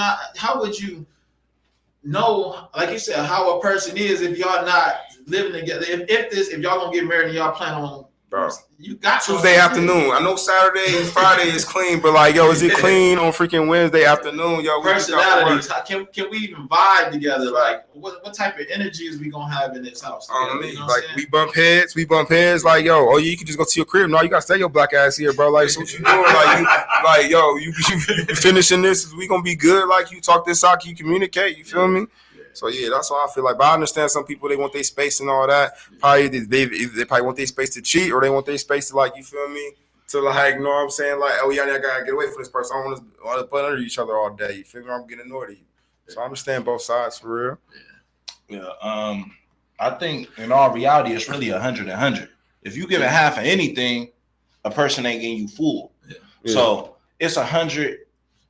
know, like you said, how a person is if y'all not living together? If y'all gonna get married and y'all plan on, Bro, you got Tuesday afternoon. I know Saturday and Friday is clean, but like, yo, is it clean on freaking Wednesday afternoon? Yo, personalities. Can we even vibe together? Like, what type of energy is we gonna have in this house? Together, you know like, we bump heads. Like, yo, oh, you can just go to your crib. No, you gotta stay your black ass here, bro. Like, so what you doing? Like, yo, you finishing this? We gonna be good? Like, you talk this out, you communicate. You feel me? So yeah, that's what I feel like. But I understand some people, they want their space and all that. Probably they probably want their space to cheat, or they want their space to, like, you feel me, to, like, you know what I'm saying, like, oh yeah, I gotta get away from this person. I don't want to put under each other all day. You feel me? I'm getting annoyed at you. So I understand both sides for real. Yeah. I think in all reality, it's really 100 and 100. If you give it half of anything, a person ain't getting you full. Yeah. So it's 100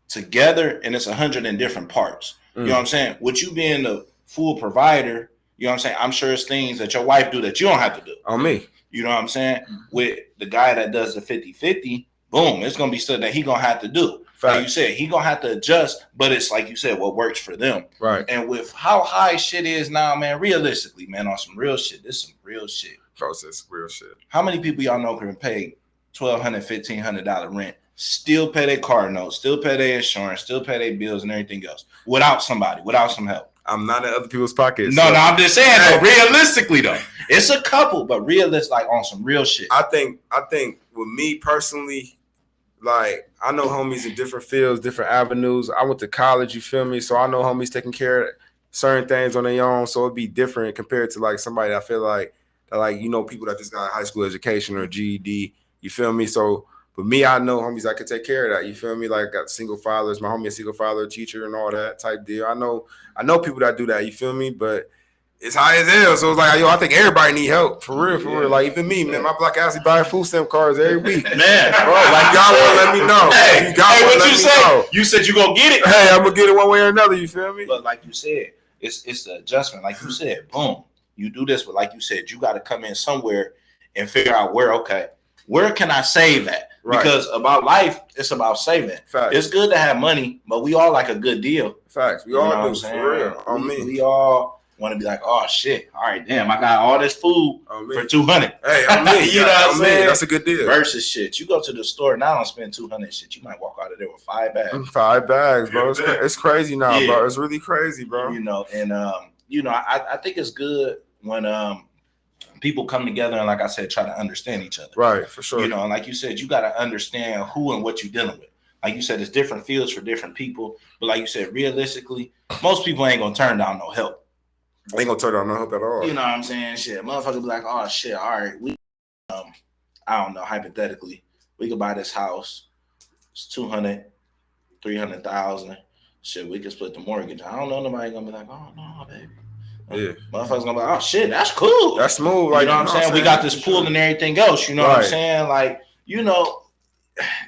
together, and it's 100 in different parts. You know what I'm saying? With you being the full provider, you know what I'm saying? I'm sure it's things that your wife do that you don't have to do. On me. You know what I'm saying? With the guy that does the 50-50, boom, it's going to be stuff that he going to have to do. Fact. Like you said, he going to have to adjust, but it's like you said, what works for them. Right. And with how high shit is now, man, realistically, man, on some real shit, this is some real shit. Process, real shit. How many people y'all know can pay $1,200, $1,500 rent, still pay their car notes, still pay their insurance, still pay their bills and everything else without somebody, without some help? I'm not in other people's pockets. No, I'm just saying, though, realistically, though, it's a couple, but realistic, like on some real shit. I think with me personally, like, I know homies in different fields, different avenues. I went to college, you feel me? So I know homies taking care of certain things on their own. So it'd be different compared to, like, somebody that I feel like, you know, people that just got a high school education or GED, you feel me? So, but me, I know homies that could take care of that. You feel me? Like, got single fathers, my homie a single father, teacher, and all that type deal. I know people that do that. You feel me? But it's high as hell. So it's like, yo, I think everybody need help for real. Like, even me, man, my black ass be buying food stamp cards every week, man. Bro, like, y'all want to let me know. Hey, what you say? You said you gonna get it. Hey, I'm gonna get it one way or another. You feel me? But like you said, it's the adjustment. Like you said, boom, you do this, but like you said, you got to come in somewhere and figure out where can I save at? Right. Because about life, it's about saving. Facts. It's good to have money, but we all like a good deal. Facts. We all do, for real. We all want to be like, oh shit, all right, damn, I got all this food for $200. Hey, I'm me. You know what I'm saying? That's a good deal. Versus shit, you go to the store now and spend $200. Shit, you might walk out of there with 5 bags. 5 bags, bro. It's crazy now, bro. It's really crazy, bro. You know, and I think it's good when people come together and, like I said, try to understand each other. Right, for sure. You know, and like you said, you got to understand who and what you're dealing with. Like you said, it's different fields for different people. But like you said, realistically, most people ain't going to turn down no help. They ain't going to turn down no help at all. You know what I'm saying? Shit, motherfuckers be like, oh, shit, all right. I don't know, hypothetically, we could buy this house. It's $200,000, $300,000. Shit, we could split the mortgage. I don't know, nobody going to be like, oh, no, baby. Yeah, motherfuckers gonna be like, oh shit, that's cool. That's smooth. Like, you know what I'm saying? We got this pool and everything else. You know what I'm saying? Like, you know,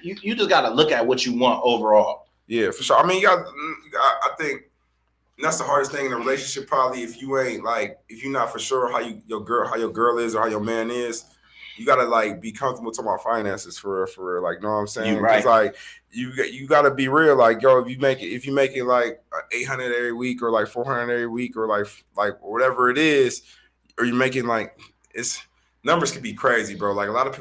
you just gotta look at what you want overall. Yeah, for sure. I mean, I think that's the hardest thing in a relationship. Probably if you're not for sure how your girl is or how your man is, you gotta like be comfortable talking about finances for real. Like, know what I'm saying? Right. Like, you gotta be real. Like, yo, if you make it like 800 every week or like 400 every week or like whatever it is, or you're making like, it's numbers can be crazy, bro. Like a lot of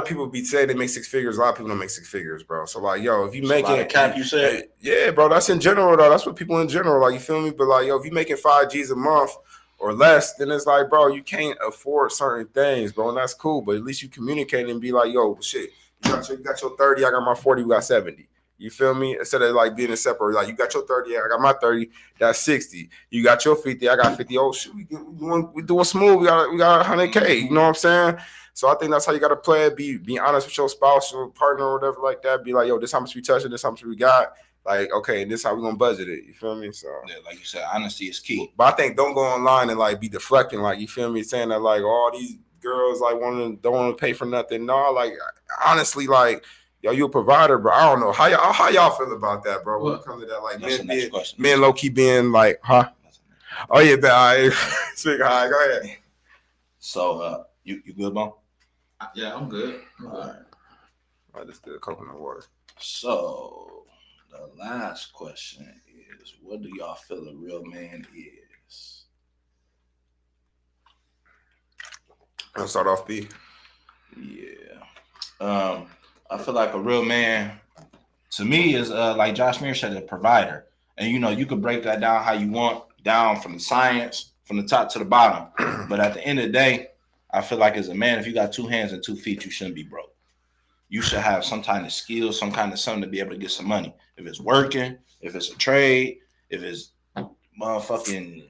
people be saying they make 6 figures. A lot of people don't make 6 figures, bro. So like, yo, if you making a cap, you said, yeah, bro. That's in general, though. That's what people in general like. You feel me? But like, yo, if you making 5 G's a month or less, then it's like, bro, you can't afford certain things, bro, and that's cool. But at least you communicate and be like, yo, shit, you got your 30, I got my 40, we got 70. You feel me? Instead of like being separate, like you got your 30, I got my 30, that's 60. You got your 50, I got 50. Oh shit, we doing smooth. We got 100K. You know what I'm saying? So I think that's how you gotta play it. Be honest with your spouse, your partner, or whatever like that. Be like, yo, this how much we touching, this how much we got. Like, okay, this how we gonna budget it. You feel me? So Yeah, like you said, honesty is key. but I think don't go online and like be deflecting, like you feel me, saying that like all these girls like don't want to pay for nothing. No, like honestly, like yo, you a provider, bro. I don't know how y'all feel about that, bro. When it comes to that, like men low key being like, huh? Oh yeah, but I speak high. Go ahead. So you good, Bone? Yeah, I'm good. All right. I just did coconut water. So the last question is, what do y'all feel a real man is? I'll start off B. Yeah. I feel like a real man to me is like Josh Mears said, a provider. And you could break that down how you want, down from the science, from the top to the bottom. But at the end of the day, I feel like as a man, if you got 2 hands and 2 feet, you shouldn't be broke. You should have some kind of skill, some kind of something to be able to get some money. If it's working, if it's a trade, if it's motherfucking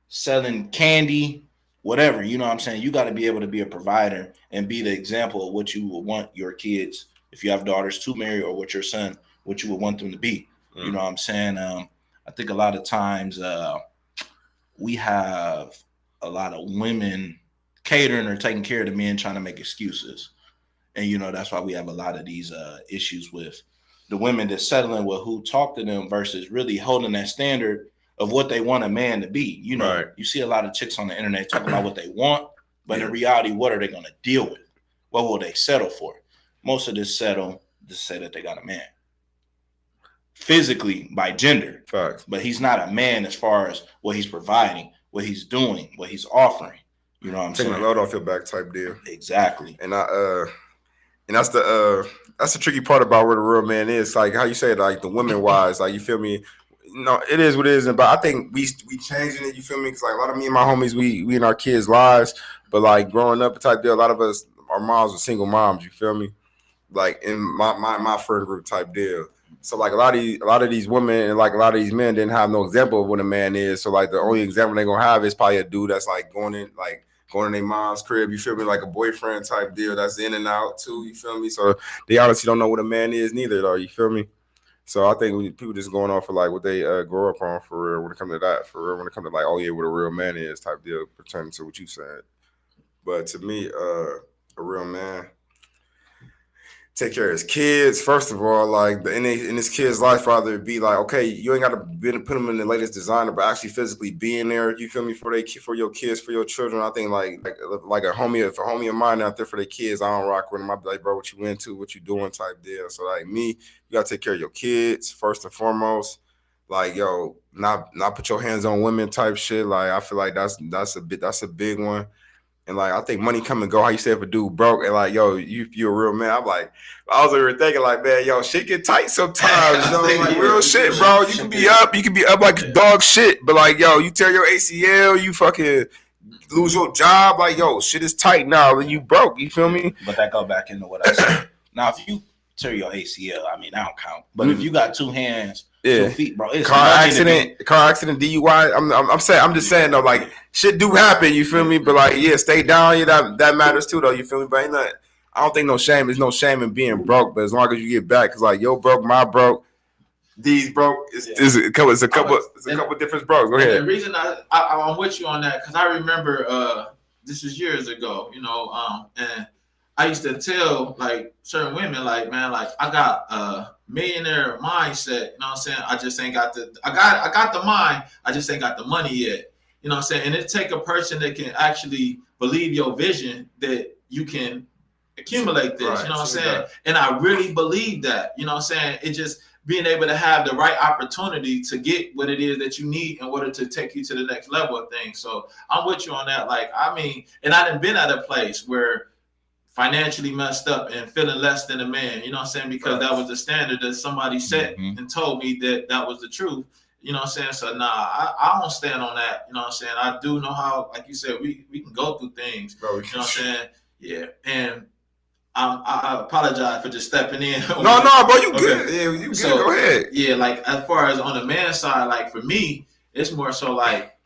selling candy, whatever, you know what I'm saying? You got to be able to be a provider and be the example of what you would want your kids, if you have daughters, to marry, or what your son, what you would want them to be. You know what I'm saying? I think a lot of times we have a lot of women catering or taking care of the men, trying to make excuses. And, that's why we have a lot of these issues with the women that's settling with who talk to them versus really holding that standard of what they want a man to be. Right. You see a lot of chicks on the internet talking about what they want, but in reality, what are they going to deal with? What will they settle for? Most of this settle to say that they got a man. Physically, by gender. Facts. But he's not a man as far as what he's providing, what he's doing, what he's offering. You know what I'm saying? Taking a load off your back type deal. Exactly. And that's the tricky part about where the real man is. Like how you say it, like the women wise, like you feel me? It is what it is. But I think we changing it. You feel me? Because like a lot of me and my homies, we in our kids' lives. But like growing up type deal, a lot of us, our moms were single moms. You feel me? Like in my friend group type deal. So like a lot of these women and like a lot of these men didn't have no example of what a man is. So like the only example they're gonna have is probably a dude that's like going in their mom's crib, you feel me, like a boyfriend type deal that's in and out too, you feel me? So they honestly don't know what a man is neither though, you feel me? So I think people just going off for like what they grow up on for real when it comes to that, for real, when it comes to like, oh yeah, what a real man is type deal, pertaining to what you said. But to me, a real man take care of his kids. First of all, like in his kid's life, rather be like, okay, you ain't got to put them in the latest designer, but actually physically being there. You feel me, for your kids, for your children. I think like a homie, if a homie of mine out there for their kids, I don't rock with them. I be like, bro, what you into, what you doing, type deal. So like me, you gotta take care of your kids first and foremost. Like yo, not put your hands on women type shit. Like I feel like that's a big one. And like I think money come and go. How you say if a dude broke and like yo, you a real man. I'm like, I was over thinking like, man, yo, shit get tight sometimes. You know, like real shit, bro. You can be up like dog shit, but like yo, you tear your ACL, you fucking lose your job. Like yo, shit is tight now. Then you broke. You feel me? But that go back into what I said. Now, if you tear your ACL, I mean, I don't count. But if you got 2 hands. Yeah. 2 feet, bro. It's car accident, DUI. I'm just saying though, like shit do happen. You feel me? But like, yeah, stay down. Yeah, that matters too, though. You feel me? But ain't not. I don't think no shame. There's no shame in being broke. But as long as you get back, cause like yo broke, my broke, these broke. It's a couple different brokes. Go ahead. The reason I'm with you on that, cause I remember this was years ago. And I used to tell like certain women, like, man, like I got a millionaire mindset, you know what I'm saying? I just ain't got I got the mind, I just ain't got the money yet. You know what I'm saying? And it take a person that can actually believe your vision that you can accumulate this, right, you know what I'm saying? That. And I really believe that, you know what I'm saying? It just being able to have the right opportunity to get what it is that you need in order to take you to the next level of things. So I'm with you on that. Like, I mean, and I done been at a place where financially messed up and feeling less than a man, you know what I'm saying? Because that was the standard that somebody set and told me that was the truth, you know what I'm saying? So I don't stand on that, you know what I'm saying? I do know how, like you said, we can go through things, you know what I'm saying? Yeah, and I apologize for just stepping in. No, bro, you good. Yeah, you good. So, go ahead. Yeah, like as far as on the man side, like for me, it's more so like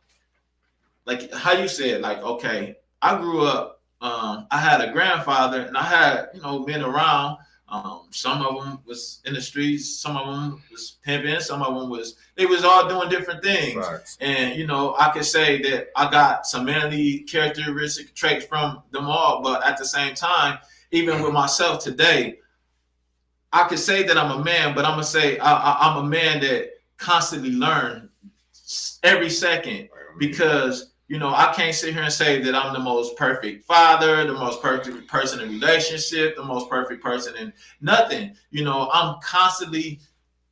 how you said, like, okay, I grew up, I had a grandfather and I had, men around, Some of them was in the streets, some of them was pimping, some of them they was all doing different things. Right. And you know, I could say that I got some manly characteristic traits from them all, but at the same time, even with myself today, I could say that I'm a man, but I'm gonna say I'm a man that constantly learn every second, because you know, I can't sit here and say that I'm the most perfect father, the most perfect person in relationship, the most perfect person in nothing. You know, I'm constantly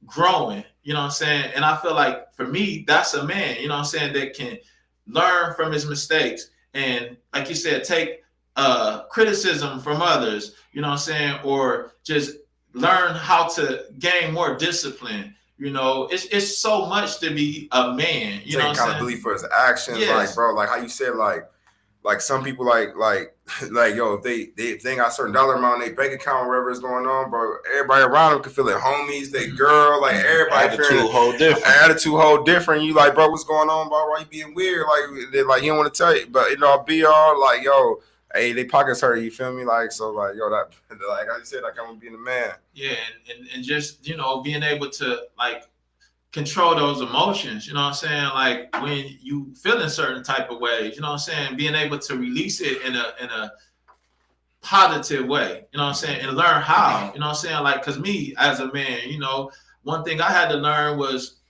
growing, you know what I'm saying? And I feel like for me, that's a man, you know what I'm saying, that can learn from his mistakes and, like you said, take criticism from others, you know what I'm saying, or just learn how to gain more discipline. You know, it's so much to be a man. You know what I'm saying? Accountability for his actions, Yes. like bro, like how you said, like some people like yo, if they ain't got a certain dollar amount in their bank account, whatever is going on, bro, everybody around them can feel it. Homies, they girl, like everybody Attitude whole different. Attitude whole different. You like, bro, what's going on, bro? Why you being weird? Like you don't want to tell you, but you know, be all like, yo, hey, they pockets hurt. You feel me? Like, so like, yo, that like I said, like I'm being a man. Yeah, and just, you know, being able to like control those emotions, you know what I'm saying? Like when you feel in certain type of ways, you know what I'm saying? Being able to release it in a positive way, you know what I'm saying? And learn how, you know what I'm saying? Like, cause me as a man, you know, one thing I had to learn was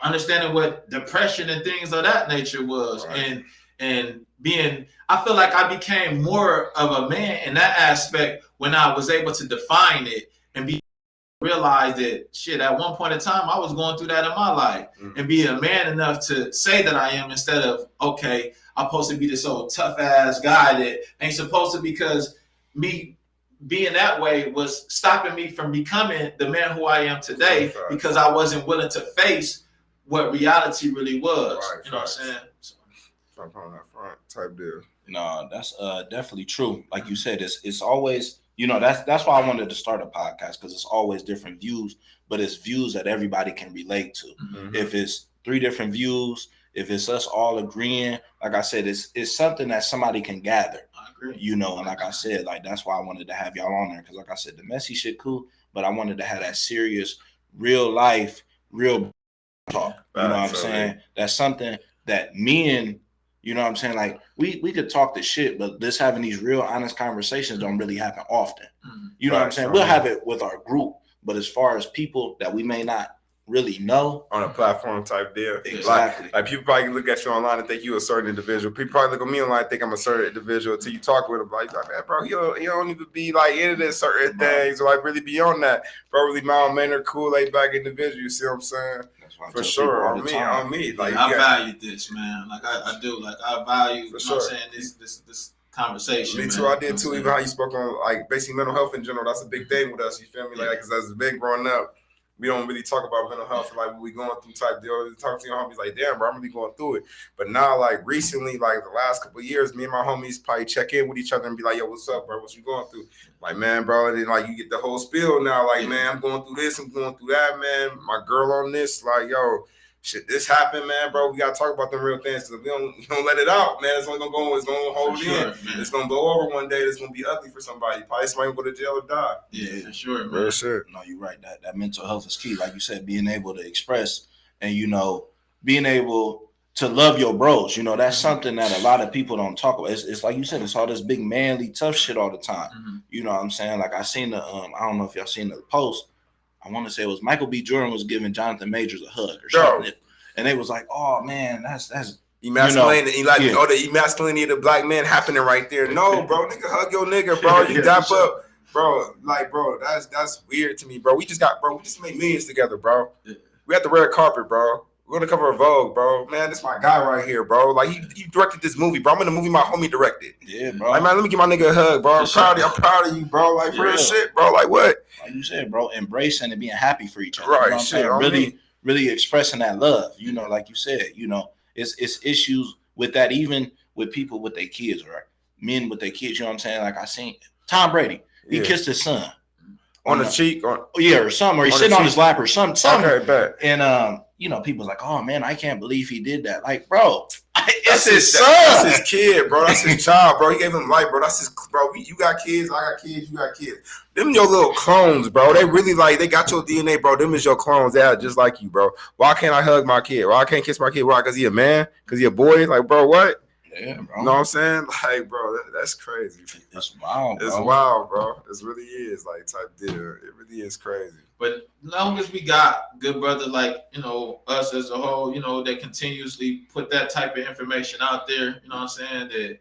understanding what depression and things of that nature was. Right. And being, I feel like I became more of a man in that aspect when I was able to define it and realize that shit, at one point in time I was going through that in my life, and be a man enough to say that I am, instead of, okay, I'm supposed to be this old tough ass guy that ain't supposed to, because me being that way was stopping me from becoming the man who I am today, because I wasn't willing to face what reality really was. Right, you know what I'm saying? So, on that front type deal. No, that's definitely true. Like you said, it's always, you know, that's why I wanted to start a podcast, because it's always different views, but it's views that everybody can relate to. Mm-hmm. If it's 3 different views, if it's us all agreeing, like I said, it's something that somebody can gather. I agree. You know, and like I said, like that's why I wanted to have y'all on there, because like I said, the messy shit cool, but I wanted to have that serious, real life, real talk. You know what I'm saying? That's something that men, you know what I'm saying? Like we could talk the shit, but this having these real honest conversations don't really happen often. You know what I'm saying? We'll have it with our group, but as far as people that we may not really know on a platform type deal, exactly. Like people probably look at you online and think you a certain individual. People probably look at me online and think I'm a certain individual until you talk with them like, man, bro, you don't even be like into certain things or like really be on that. Bro, really mild mannered, cool, laid back individual. You see what I'm saying? For sure, on me. Like, I value this, man. Like I do. Like I value, you know what I'm saying, this conversation. Me too. Man. I did too. Even how you spoke on like basically mental health in general. That's a big thing with us. You feel me? Like, because as a big growing up, we don't really talk about mental health, like what we going through type deal. Talk to your homies like, damn, bro, I'm really going through it. But now, like recently, like the last couple of years, me and my homies probably check in with each other and be like, yo, what's up, bro? What you going through? Like, man, bro, and then like you get the whole spiel now. Like, man, I'm going through this, I'm going through that, man. My girl on this, like, yo, shit, this happened, man, bro. We gotta talk about them real things. Because if we don't let it out, man, it's only gonna go. It's gonna hold in. Man. It's gonna blow over one day. It's gonna be ugly for somebody. Probably somebody go to jail or die. Yeah, for sure, man. Real shit. No, you're right. That mental health is key. Like you said, being able to express and, you know, being able to love your bros. You know, that's something that a lot of people don't talk about. It's like you said, it's all this big manly tough shit all the time. Mm-hmm. You know what I'm saying? Like I seen the I don't know if y'all seen the post. I want to say it was Michael B. Jordan was giving Jonathan Majors a hug or something. And they was like, "Oh man, that's emasculating." You know, the emasculinity of the black man happening right there. No, bro, nigga, hug your nigga, bro. You dap up, bro. Like, bro, that's weird to me, bro. We just made millions together, bro. We had the red carpet, bro. We're gonna cover a Vogue, bro. Man, this my guy right here, bro. Like he directed this movie, bro. I'm in the movie my homie directed. Yeah, bro. Like, man, let me give my nigga a hug, bro. I'm proud of you, bro. Like real shit, bro. Like what? Like you said, bro, embracing and being happy for each other. Right, you know what I'm saying? Really expressing that love, you know, like you said, you know, it's issues with that, even with people with their kids, or men with their kids, you know what I'm saying? Like I seen Tom Brady, he kissed his son on the cheek, or something, or he's sitting on his lap or something. Okay, bet. And you know, people's like, oh man, I can't believe he did that. Like, bro, That's his son. That's his kid, bro. That's his child, bro. He gave him life, bro. That's his, bro. You got kids, I got kids, you got kids. Them your little clones, bro. They really like, they got your DNA, bro. Them is your clones. They are just like you, bro. Why can't I hug my kid? Why I can't kiss my kid? Why? Because he a man? Because he a boy? Like, bro, what? Yeah, bro. You know what I'm saying? Like, bro, that's crazy. It's wild, bro. It's wild, bro. It really is, like, type deal. It really is crazy. But as long as we got good brothers like, us as a whole, that continuously put that type of information out there, you know what I'm saying? That,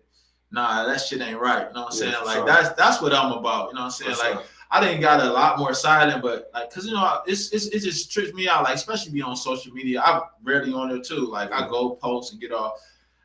nah, that shit ain't right. You know what I'm saying? Like, sure. that's what I'm about. You know what I'm saying? For Like, sure. I didn't got a lot more silent, but like, cause it just trips me out. Like, especially be on social media. I'm rarely on there too. Like, I go post and get off.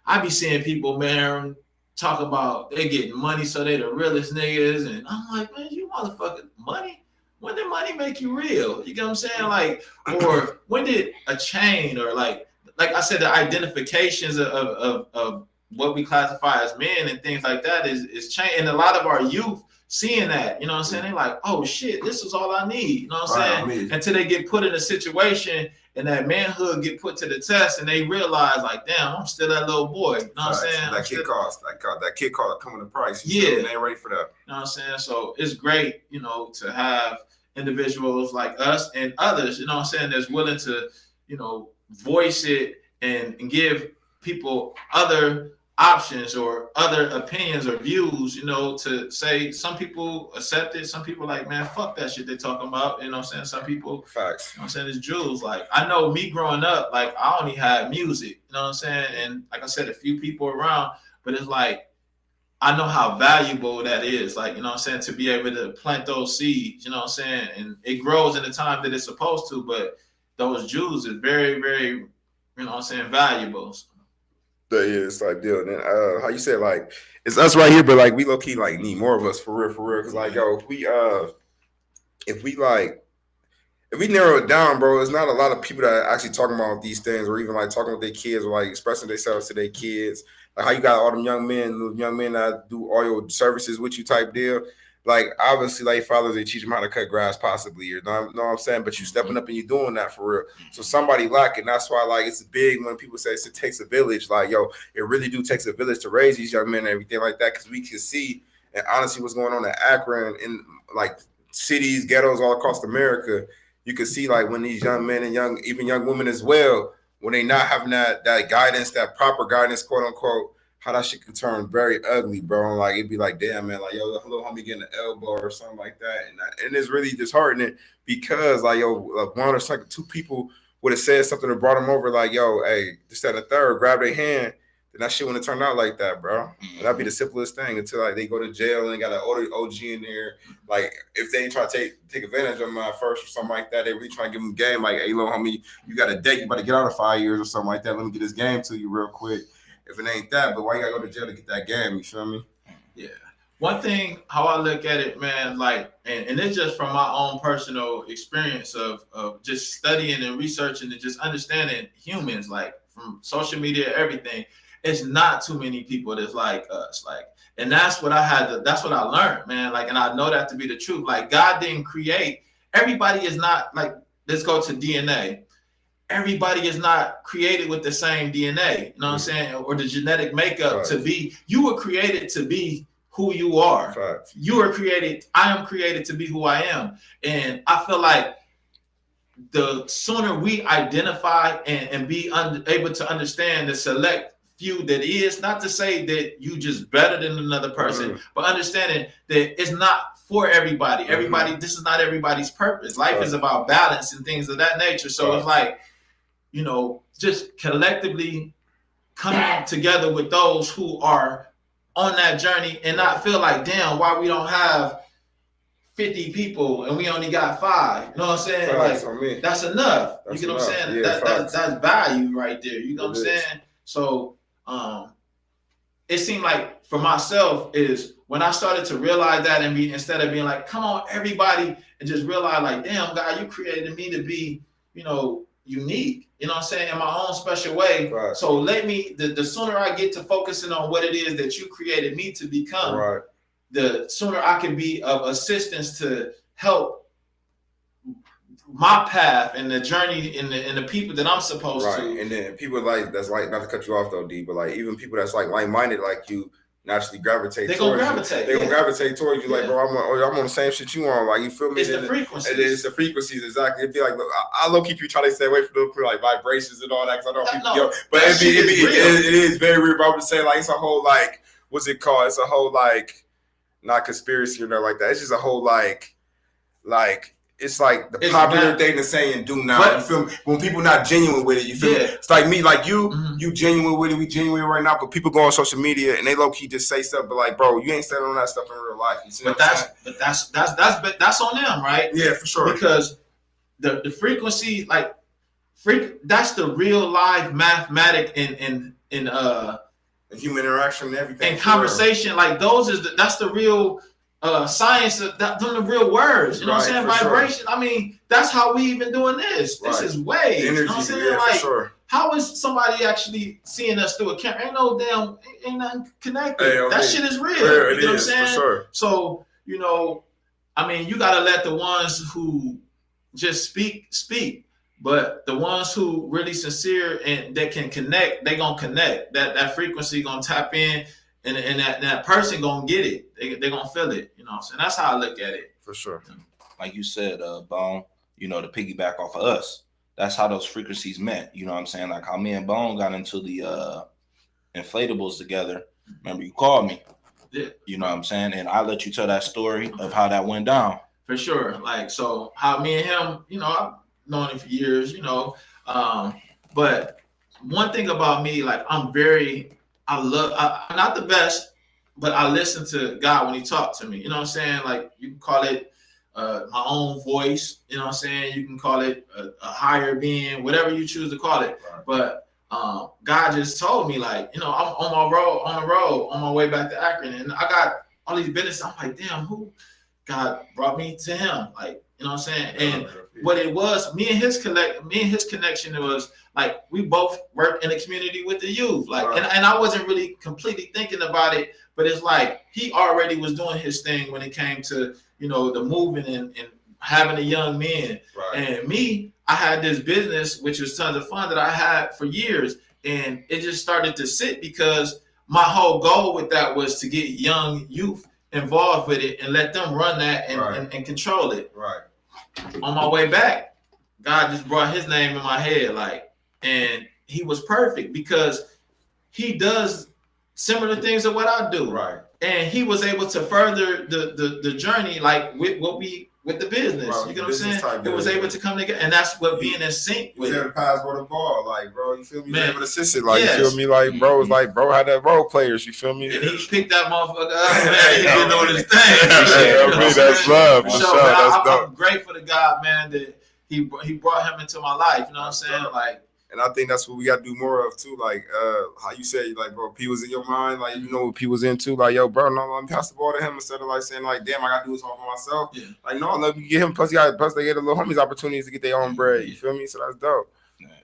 I be seeing people, man, talk about they getting money, so they the realest niggas, and I'm like, man, you motherfucker, money. When did money make you real? You get what I'm saying? Like, or when did a chain or like I said, the identifications of what we classify as men and things like that is change. And a lot of our youth seeing that, you know what I'm saying? They're like, oh shit, this is all I need. You know what I'm saying? Until they get put in a situation and that manhood get put to the test and they realize like, damn, I'm still that little boy. You know what I'm saying? That kid cost coming to price. Yeah. They ain't ready for that. You know what I'm saying? So it's great, to have individuals like us and others, you know what I'm saying, that's willing to, voice it and give people other options or other opinions or views, to say some people accept it, some people like, man, fuck that shit they talking about, you know what I'm saying? Some people, facts. You know what I'm saying, it's jewels. Like, I know me growing up, like, I only had music, you know what I'm saying? And like I said, a few people around, but it's like, I know how valuable that is, like, you know what I'm saying, to be able to plant those seeds, you know what I'm saying? And it grows in the time that it's supposed to, but those jewels is very, very, you know what I'm saying, valuable. Yeah, it's like deal. And then how you said, like, it's us right here, but like we low key like need more of us for real. Cause like, yo, if we narrow it down, bro, it's not a lot of people that are actually talking about these things or even like talking with their kids or like expressing themselves to their kids. Like how you got all them young men that do all your services with you type deal. Like obviously, like fathers, they teach them how to cut grass, possibly, or know what I'm saying. But you stepping up and you doing that for real. So somebody lacking. That's why, like, it's big when people say it takes a village. Like, yo, it really do takes a village to raise these young men and everything like that. Because we can see and honestly what's going on in Akron in like cities, ghettos all across America. You can see like when these young men and even young women as well, when they not having that guidance, that proper guidance, quote unquote. How that shit could turn very ugly, bro. Like it'd be like, damn, man, like yo, little homie getting an elbow or something like that, and it's really disheartening because like yo, one or two people would have said something that brought them over, like yo, hey, this that and the third, grab their hand, then that shit wouldn't have turned out like that, bro. That'd be the simplest thing until like they go to jail and got an OG in there. Like if they try to take advantage of them at first or something like that, they really try to give them game. Like, hey, little homie, you got a date, you about to get out of 5 years or something like that. Let me get this game to you real quick. If it ain't that, but why you gotta go to jail to get that game? You feel me? Yeah. One thing, how I look at it, man, like, and it's just from my own personal experience of just studying and researching and just understanding humans, like from social media, everything. It's not too many people that's like us, like, and that's what that's what I learned, man. Like, and I know that to be the truth. Like, God didn't create everybody. Is not like, let's go to DNA. Everybody is not created with the same DNA, you know what I'm saying, or the genetic makeup to be. You were created to be who you are. Facts. You were created. I am created to be who I am, and I feel like the sooner we identify and be able to understand the select few that is, not to say that you just better than another person, but understanding that it's not for everybody. Everybody, this is not everybody's purpose. Life is about balance and things of that nature. So it's like, just collectively coming together with those who are on that journey and not feel like, damn, why we don't have 50 people and we only got 5. You know what I'm saying? Like, that's enough. You get what I'm saying? Yeah, that's value right there. You know what I'm saying? So it seemed like for myself is when I started to realize that and instead of being like, come on, everybody, and just realize like, damn, God, you created me to be, unique, you know what I'm saying, in my own special way. Right. So let me, the sooner I get to focusing on what it is that you created me to become, the sooner I can be of assistance to help my path and the journey and the people that I'm supposed Right. to. And then people like that's like, not to cut you off though, D, but like even people that's like minded like you naturally gravitate. They're towards gonna gravitate. They're gonna gravitate towards you. Like, Yeah. bro, I'm on the same shit you on. Like, you feel me? It's the frequencies. It's the frequencies, exactly. It'd be like, look, I low keep you trying to stay away from the like vibrations and all that, because I don't people No, but that shit is real. it is very real. But I'm just saying, like, it's a whole like, what's it called? It's a whole like, not conspiracy or nothing like that. It's just a whole like it's like the It's popular not- thing to say and do now. But- You feel me? When people not genuine with it, you feel me? Yeah. It's like me, like you, Mhm. you genuine with it. We genuine right now, but people go on social media and they low key just say stuff, but like, bro, you ain't saying on that stuff in real life. You see But what I'm saying? that's on them, right? Yeah, for sure. Because the frequency, like that's the real live mathematic in The human interaction and everything. and for real. conversation. Like those that's the real science of them, the real words. You know what I'm saying? Right, for Vibration. sure. I mean, that's how we even doing this. This Right. is waves. The energy, You know what I'm saying? yeah, Like, for sure. how is somebody actually seeing us through a camera? Ain't nothing connected. Hey, okay. That shit is real. Real, You it know what I'm is, saying? for sure. So, I mean, you gotta let the ones who just speak. But the ones who really sincere and that can connect, they gonna connect. That frequency gonna tap in, and that person gonna get it. They gonna feel it. You know what I'm saying? That's how I look at it. For sure. Like you said, Bone, to piggyback off of us, that's how those frequencies met. You know what I'm saying? Like how me and Bone got into the inflatables together. Remember, you called me. Yeah. You know what I'm saying? And I let you tell that story of how that went down. For sure. Like, so how me and him, I've known him for years, but one thing about me, like I'm not the best, but I listen to God when he talks to me. You know what I'm saying? Like you can call it my own voice, you know what I'm saying? You can call it a higher being, whatever you choose to call it. Right. But God just told me, like, I'm on the road, on my way back to Akron, and I got all these business. I'm like, damn, who God brought me to him? Like, you know what I'm saying? And what it was, me and his connection, it was like we both worked in the community with the youth. Like, Right. and I wasn't really completely thinking about it, but it's like he already was doing his thing when it came to, the moving and having the young men. Right. And me, I had this business, which was tons of fun that I had for years. And it just started to sit because my whole goal with that was to get young youth involved with it and let them run that and, Right. and control it. Right. On my way back, God just brought his name in my head, and he was perfect because he does similar things to what I do. Right. And he was able to further the journey, like with the business. Right, You get what I'm business saying? type It was deal. able to come together, and that's what being in sync You was with. able to pass for the ball, like, bro, you feel me? Man. You able to assist it, like, Yes. you feel me? Like, bro, it's like, bro, had that role players, you feel me? And he picked that motherfucker up, man. He been doing his thing. Hey, You know what I'm that's saying? love, For for sure, sure, man. that's I'm dope. grateful to God, man, that he brought him into my life. You know what I'm saying? Like, And I think that's what we got to do more of too. Like, how you say, like, bro, P was in your mind, like, you know what P was into, like, yo, bro, no, let me pass the ball to him instead of like saying, like, damn, I got to do this all for myself. Yeah. Like, no, let me get him. Plus, they get the little homies opportunities to get their own bread. You feel me? So that's dope.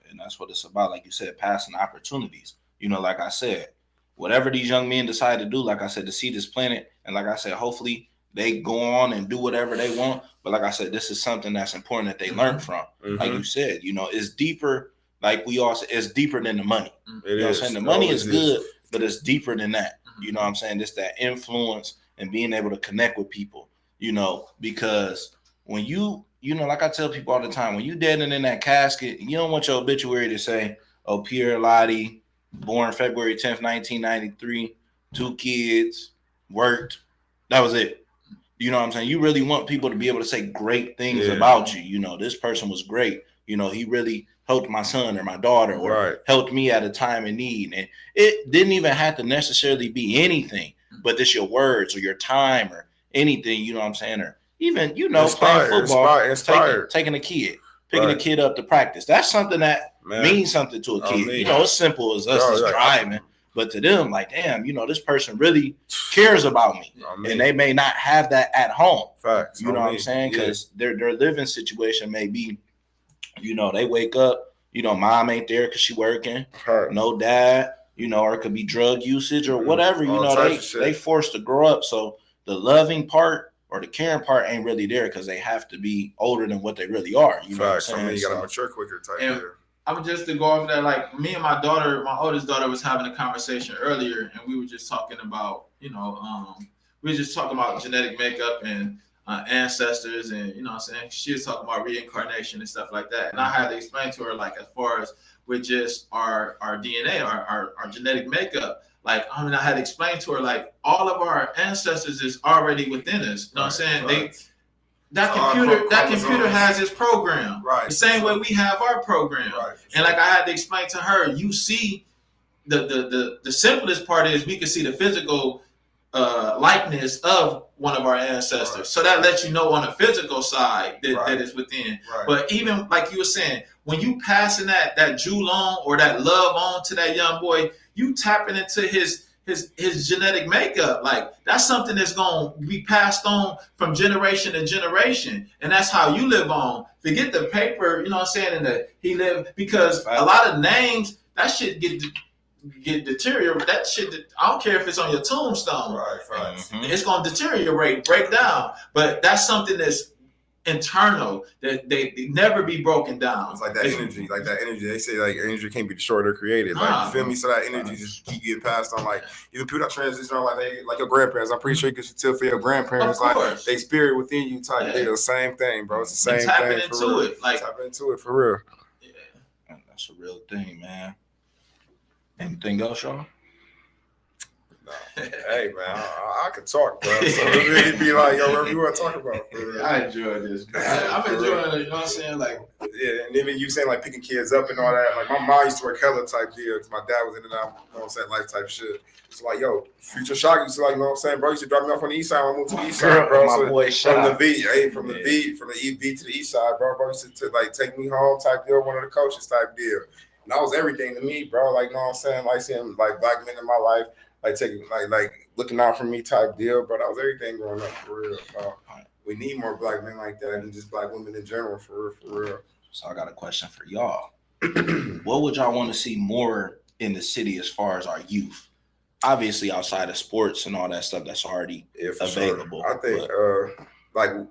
And that's what it's about. Like you said, passing opportunities. Like I said, whatever these young men decide to do, like I said, to see this planet, and like I said, hopefully they go on and do whatever they want. But like I said, this is something that's important that they learn from. Like you said, it's deeper. Like we all say, it's deeper than the money. It You know what I'm is. saying? The It money always is good, but it's deeper than that. You know what I'm saying? It's that influence and being able to connect with people, because when like I tell people all the time, when you dead and in that casket, you don't want your obituary to say, oh, Pierre Lottie, born February 10th, 1993, 2 kids, worked. That was it. You know what I'm saying? You really want people to be able to say great things about you. This person was great. He really helped my son or my daughter or helped me at a time of need. And it didn't even have to necessarily be anything, but just your words or your time or anything, you know what I'm saying? Or even, playing football, taking a kid, picking a kid up to practice. That's something that means something to a kid. It's simple as us just driving. But to them, like, damn, this person really cares about me. And they may not have that at home. Facts. You know what I'm saying? Because their living situation may be, they wake up, mom ain't there because she working, no dad, or it could be drug usage or whatever, they forced to grow up. So the loving part or the caring part ain't really there because they have to be older than what they really are. You know what I'm Facts. I saying? mean, you gotta So- mature quicker type And- there. I'm just to go off that, like me and my daughter, my oldest daughter was having a conversation earlier, and we were just talking about, we were just talking about genetic makeup and ancestors, and you know what I'm saying? She was talking about reincarnation and stuff like that. And I had to explain to her, like, as far as with just our DNA, our genetic makeup, like, I mean, I had to explain to her, like, all of our ancestors is already within us. You know what I'm saying? Right. That So our computer chromosomes- has its program. Right. The same way we have our program. Right. And like I had to explain to her, you see, the simplest part is we can see the physical likeness of one of our ancestors. Right. So that lets you know on the physical side that, Right. that is within. Right. But even like you were saying, when you passing that jewel on or that love on to that young boy, you tapping into his genetic makeup. Like, that's something that's going to be passed on from generation to generation. And that's how you live on. Forget the paper, you know what I'm saying, and he lived, because a lot of names, that shit get deteriorated. That shit, I don't care if it's on your tombstone. Right. Facts. Mhm. It's going to deteriorate, break down. But that's something that's internal, that they never be broken down. It's like that energy, They say like energy can't be destroyed or created. Like, you feel me? So that energy just keep getting passed on. Like, even people that transition on, like your grandparents. I'm pretty sure you can still feel your grandparents. Of course. Like, they spirit within you type. Yeah. They the same thing, bro. It's the And same tapping thing for into real. it, like, Tap into it for real. yeah. And that's a real thing, man. Anything else, y'all? Hey man, I could talk, bro. So it'd be like, yo, whatever you want to talk about. For real. I enjoy this. I'm enjoying it. You know what I'm saying? Like, Yeah, and even you saying like picking kids up and all that. Like, my mom used to work hella type deal because my dad was in and out, you know what I'm saying, life type shit. So like, yo, Future Shock used to, like, you know what I'm saying, bro, used to drop me off on the east side when I moved to the east side, bro. My So boy from the Shot. V, from the EV to the east side, bro. Bro used to like take me home type deal, one of the coaches type deal. And that was everything to me, bro. Like, you know what I'm saying? Like, seeing like black men in my life, like taking like looking out for me type deal, bro. That was everything growing up, for real, bro. We need more black men like that and just black women in general, for real. So I got a question for y'all. What would y'all want to see more in the city as far as our youth? Obviously, outside of sports and all that stuff that's already Yeah, for available. Sure. I think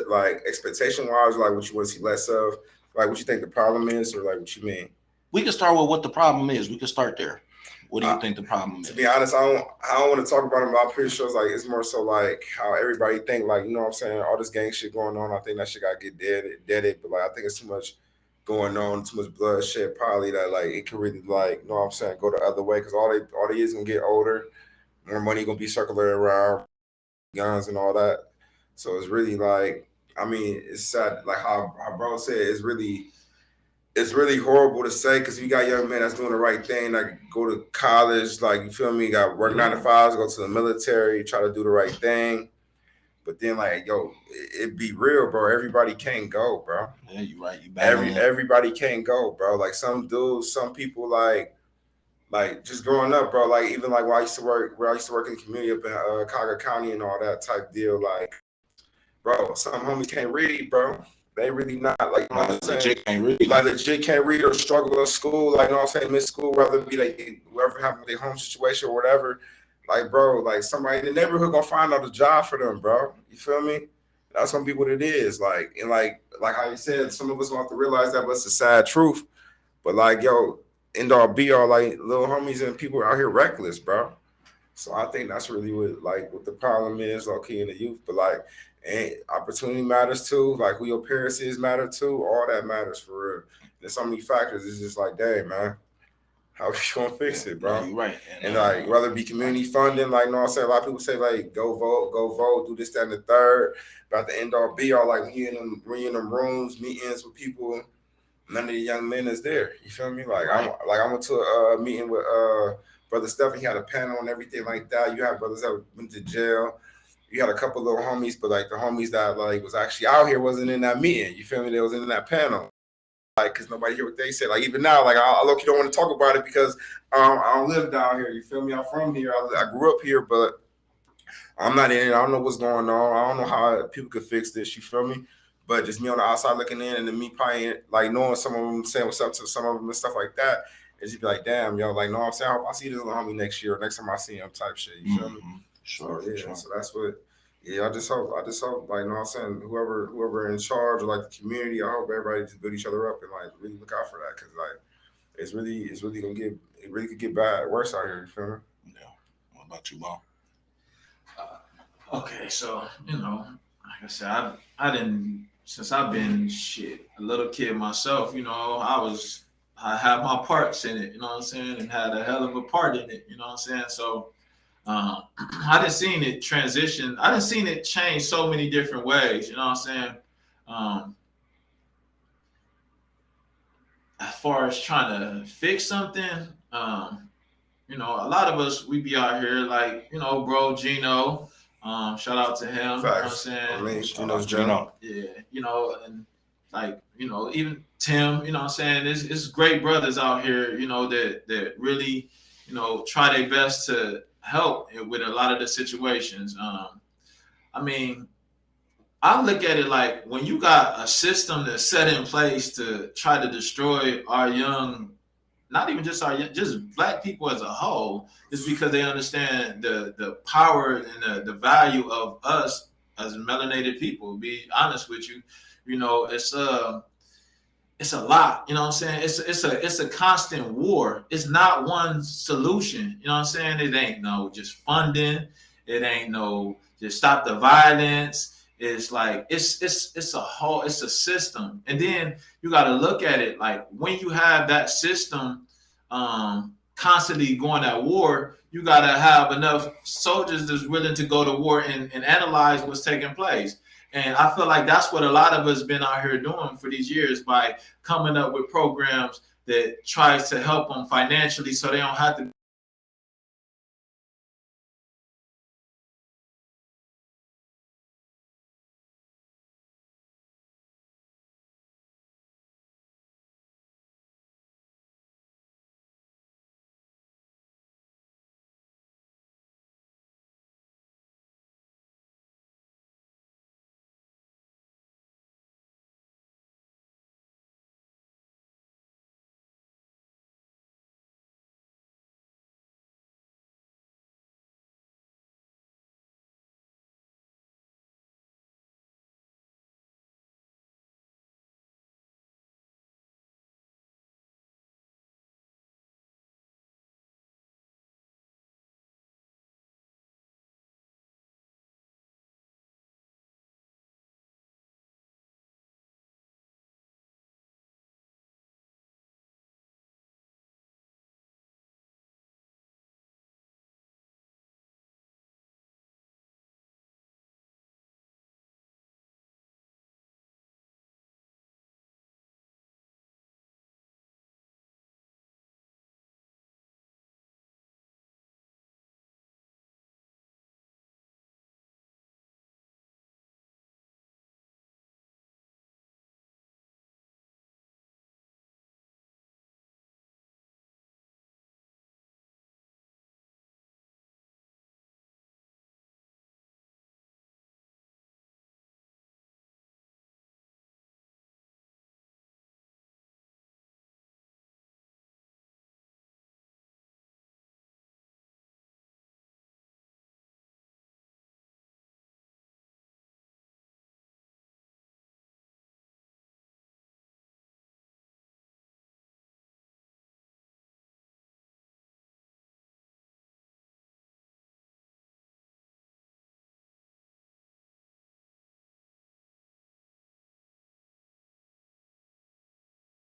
like expectation wise, like what you want to see less of, like what you think the problem is, or like what you mean. We can start with what the problem is. We can start there. What do you think the problem is? To be honest, I don't want to talk about it, but I'm pretty sure it's like it's more so like how everybody think, like, you know what I'm saying, all this gang shit going on. I think that shit gotta get deaded, but like I think it's too much going on, too much bloodshed, probably that like it could really, like, you know what I'm saying, go the other way, because all they is gonna get older, more money gonna be circulating around, guns and all that. So it's really like, I mean, it's sad, like how bro said, it's really horrible to say, because you got young men that's doing the right thing, like go to college, like, you feel me, got work 9 to 5s, go to the military, try to do the right thing. But then, like, yo, it be real, bro. Everybody can't go, bro. Yeah, you're right. You Everybody can't go, bro. Like, some dudes, some people, like just growing up, bro. Like, even like where I used to work in the community up in Cuyahoga County and all that type deal. Like, bro, some homies can't read, bro. They really not, like, you know what I'm saying? Legit can't read. Like, legit can't read or struggle in school, like, you know what I'm saying, miss school, whether it be like whatever happened with their home situation or whatever. Like, bro, like somebody in the neighborhood gonna find out a job for them, bro. You feel me? That's gonna be what it is. Like, and like how you said, some of us gonna have to realize that, but it's a sad truth. But like, yo, end all be all, like, little homies and people out here reckless, bro. So I think that's really what the problem is, okay, in the youth. But like, and opportunity matters too. Like, who your parents is matter too. All that matters, for real. There's so many factors. It's just like, dang, man, how we gonna fix it, bro? Yeah, you're right. And like, whether it be community funding, like, you know what I'm saying, a lot of people say like, go vote, do this, that, and the third. But at the end all be all, like, when you in them rooms, meetings with people, none of the young men is there. You feel me? Like, I went to a meeting with Brother Stephen. He had a panel and everything like that. You had brothers that went to jail. You had a couple little homies, but like the homies that like was actually out here wasn't in that meeting. You feel me? They was in that panel. Like, because nobody hear what they said. Like, even now, like, I look, you don't want to talk about it because I don't live down here. You feel me? I'm from here. I grew up here, but I'm not in it. I don't know what's going on. I don't know how people could fix this. You feel me? But just me on the outside looking in, and then me probably like knowing some of them, saying what's up to some of them and stuff like that. It's just be like, damn, yo, like, no, I'm saying, I hope I see this little homie next year, next time I see him, type shit. You feel me? Sure, So, yeah. sure. So that's what, Yeah, I just hope, like, you know what I'm saying, whoever in charge or like the community, I hope everybody just build each other up and like really look out for that, because like it's really gonna get, it really could get bad, worse out here. You feel me? Yeah. What about you, Bo? Okay, so like I said, I didn't since I've been a little kid myself. I have my parts in it. You know what I'm saying, and had a hell of a part in it. You know what I'm saying. So I didn't seen it transition. I didn't seen it change so many different ways. You know what I'm saying. Um, as far as trying to fix something, a lot of us we be out here like bro Gino. Shout out to him. You know what I'm Facts. I saying? mean, Shout Gino's out John. Gino. Yeah, and like even Tim. You know what I'm saying? It's great brothers out here. That really try their best to help with a lot of the situations. I mean, I look at it like when you got a system that's set in place to try to destroy our young, not even just just black people as a whole, is because they understand the power and the value of us as melanated people. To be honest with you, it's a lot. You know what I'm saying? It's a constant war. It's not one solution. You know what I'm saying? It ain't no just funding. It ain't no just stop the violence. It's like it's a whole, it's a system. And then you got to look at it like when you have that system constantly going at war, you got to have enough soldiers that's willing to go to war and analyze what's taking place. And I feel like that's what a lot of us been out here doing for these years by coming up with programs that tries to help them financially so they don't have to.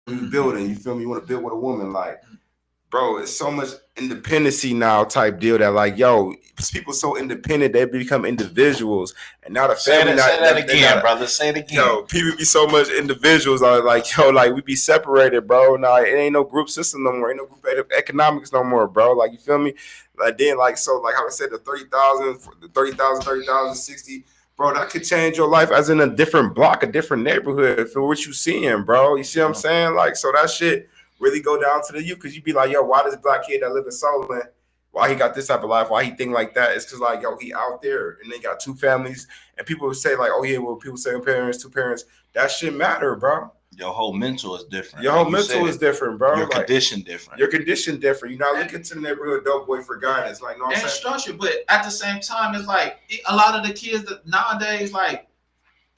You building, you feel me? You want to build with a woman, like, bro, it's so much independency now type deal that like, yo, people so independent they become individuals, and now the family. Say that again, brother. Say it again. Yo, people be so much individuals are like, yo, like we be separated, bro. Now it ain't no group system no more, ain't no group economics no more, bro. Like, you feel me? Like then, like, so like how I said, the 30,000, 60. Bro, that could change your life as in a different block, a different neighborhood for what you seeing, bro. You see what I'm saying? Like, so that shit really go down to the youth, because you be like, yo, why this black kid that live in Solomon, why he got this type of life, why he think like that? It's because like, yo, he out there and they got two families, and people would say like, oh yeah, well, people say parents, two parents, that shit matter, bro. Your whole mental is different. Your whole mental is different, bro. Your like, condition different. Your condition different. You're not looking to the neighborhood dope boy for guidance. Like, no, I'm saying? Structure, but at the same time, it's like a lot of the kids that nowadays, like,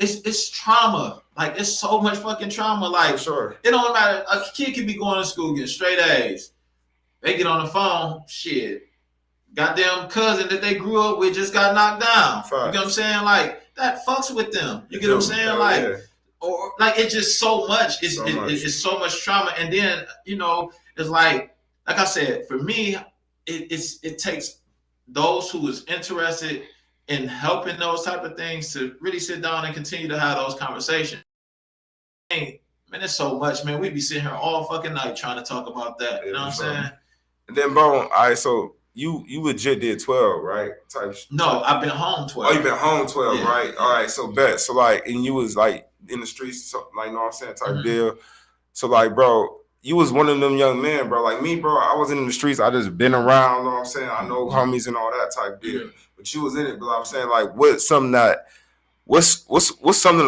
it's trauma. Like, it's so much fucking trauma. Like, for sure. It don't matter. A kid could be going to school getting straight A's. They get on the phone, shit. Goddamn cousin that they grew up with just got knocked down. Facts. You know what I'm saying? Like, that fucks with them. You get what I'm saying? Hell Like, yeah. or like it's just so much. It's so much trauma. And then, you know, it's like I said, for me, it takes those who is interested in helping those type of things to really sit down and continue to have those conversations. Man, there's so much, man. We be sitting here all fucking night trying to talk about that. You know what I'm saying? And then, bro, all right, so you legit did 12, right? No, I've been home 12. Oh, you been home 12, yeah. right? All right, so bet. So, like, and you was, like, in the streets, so, like, you know what I'm saying, type deal. So, like, bro, you was one of them young men, bro. Like me, bro, I wasn't in the streets. I just been around, you know what I'm saying? I know homies and all that type deal. But you was in it, but I'm saying, like, what's something a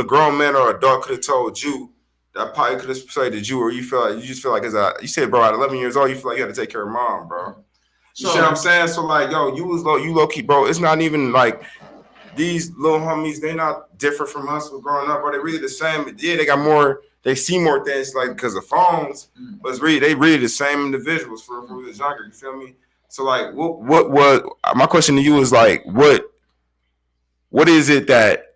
grown man or adult could have told you that probably could have said to you, or you just feel like you said, bro, at 11 years old, you feel like you had to take care of mom, bro. You see what I'm saying? So, like, yo, you low key, bro. It's not even like these little homies, they not different from us with growing up, bro. They really the same. Yeah, they got more, they see more things, like, because of phones, but it's they really the same individuals for when we was younger, you feel me? So, like, what my question to you is, like, what is it that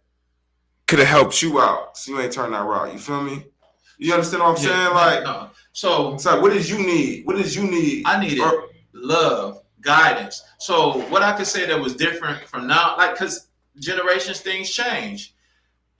could have helped you out so you ain't turned that route? You feel me? You understand what I'm saying? Like, no. So what did you need? What did you need? I needed love, guidance. So what I could say that was different from now, like, because generations, things change.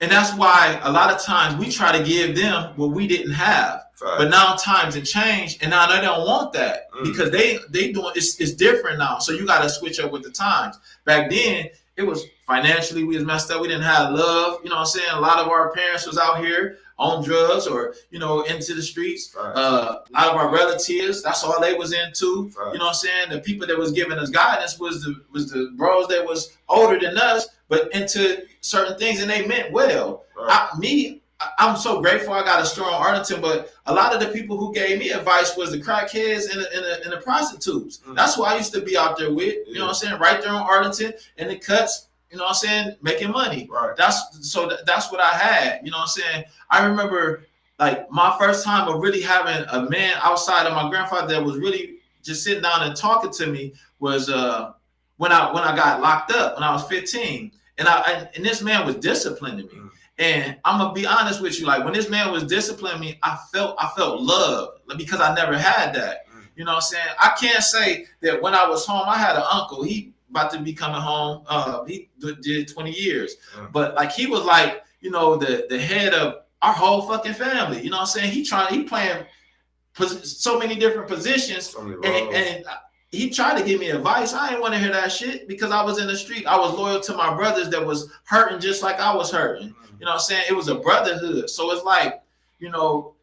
And that's why a lot of times we try to give them what we didn't have. Right. But now times have changed, and now they don't want that because they doing it's different now. So you got to switch up with the times. Back then, it was financially we was messed up. We didn't have love. You know what I'm saying? A lot of our parents was out here on drugs or, you know, into the streets. Right. A lot of our relatives, that's all they was into. Right. You know what I'm saying? The people that was giving us guidance was the bros that was older than us, but into certain things, and they meant well. Right. I'm so grateful I got a store in Arlington, but a lot of the people who gave me advice was the crackheads and the prostitutes. That's who I used to be out there with, you know what I'm saying? Right there on Arlington in the cuts, you know what I'm saying? Making money. Right. That's what I had, you know what I'm saying? I remember, like, my first time of really having a man outside of my grandfather that was really just sitting down and talking to me was when I got locked up when I was 15, and this man was disciplining me. And I'm gonna be honest with you, like, when this man was disciplining me, I felt love because I never had that. You know what I'm saying? I can't say that when I was home, I had an uncle. He about to be coming home. He did 20 years, but like he was like, you know, the head of our whole fucking family. You know what I'm saying? He playing so many different positions, and he tried to give me advice. I didn't want to hear that shit because I was in the street. I was loyal to my brothers that was hurting just like I was hurting. You know what I'm saying? It was a brotherhood. So it's like, you know,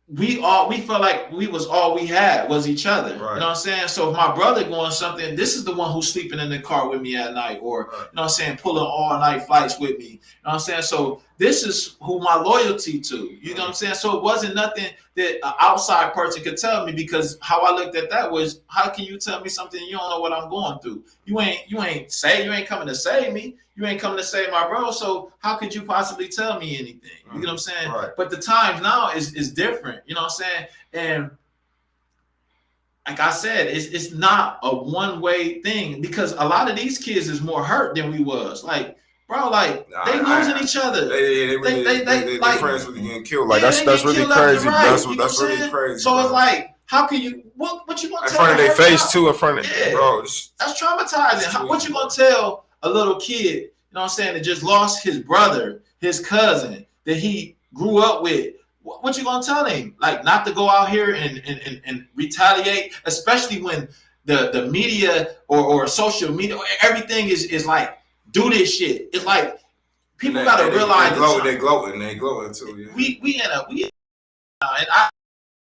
we felt like we was all we had was each other. Right. You know what I'm saying? So if my brother going something, this is the one who's sleeping in the car with me at night, or, you know what I'm saying, pulling all night flights with me. You know what I'm saying? So this is who my loyalty to. You know what I'm saying? So it wasn't nothing that an outside person could tell me, because how I looked at that was, how can you tell me something you don't know what I'm going through? You ain't coming to save me. You ain't coming to save my bro. So how could you possibly tell me anything? You know what I'm saying? Right. But the times now is different. You know what I'm saying? And like I said, it's not a one-way thing, because a lot of these kids is more hurt than we was. Like, bro, like, they losing each other. They like, friends with getting killed. Like, that's really crazy. Right. That's really crazy. So it's like, how can you, what you gonna tell? In front of their face too, in front of bro. That's traumatizing. What you gonna tell a little kid, you know what I'm saying, that just lost his brother, his cousin, that he grew up with? What you gonna tell him? Like, not to go out here and retaliate, especially when the media or social media, everything is like, do this shit. It's like, people gotta realize they gloating too. Yeah. We and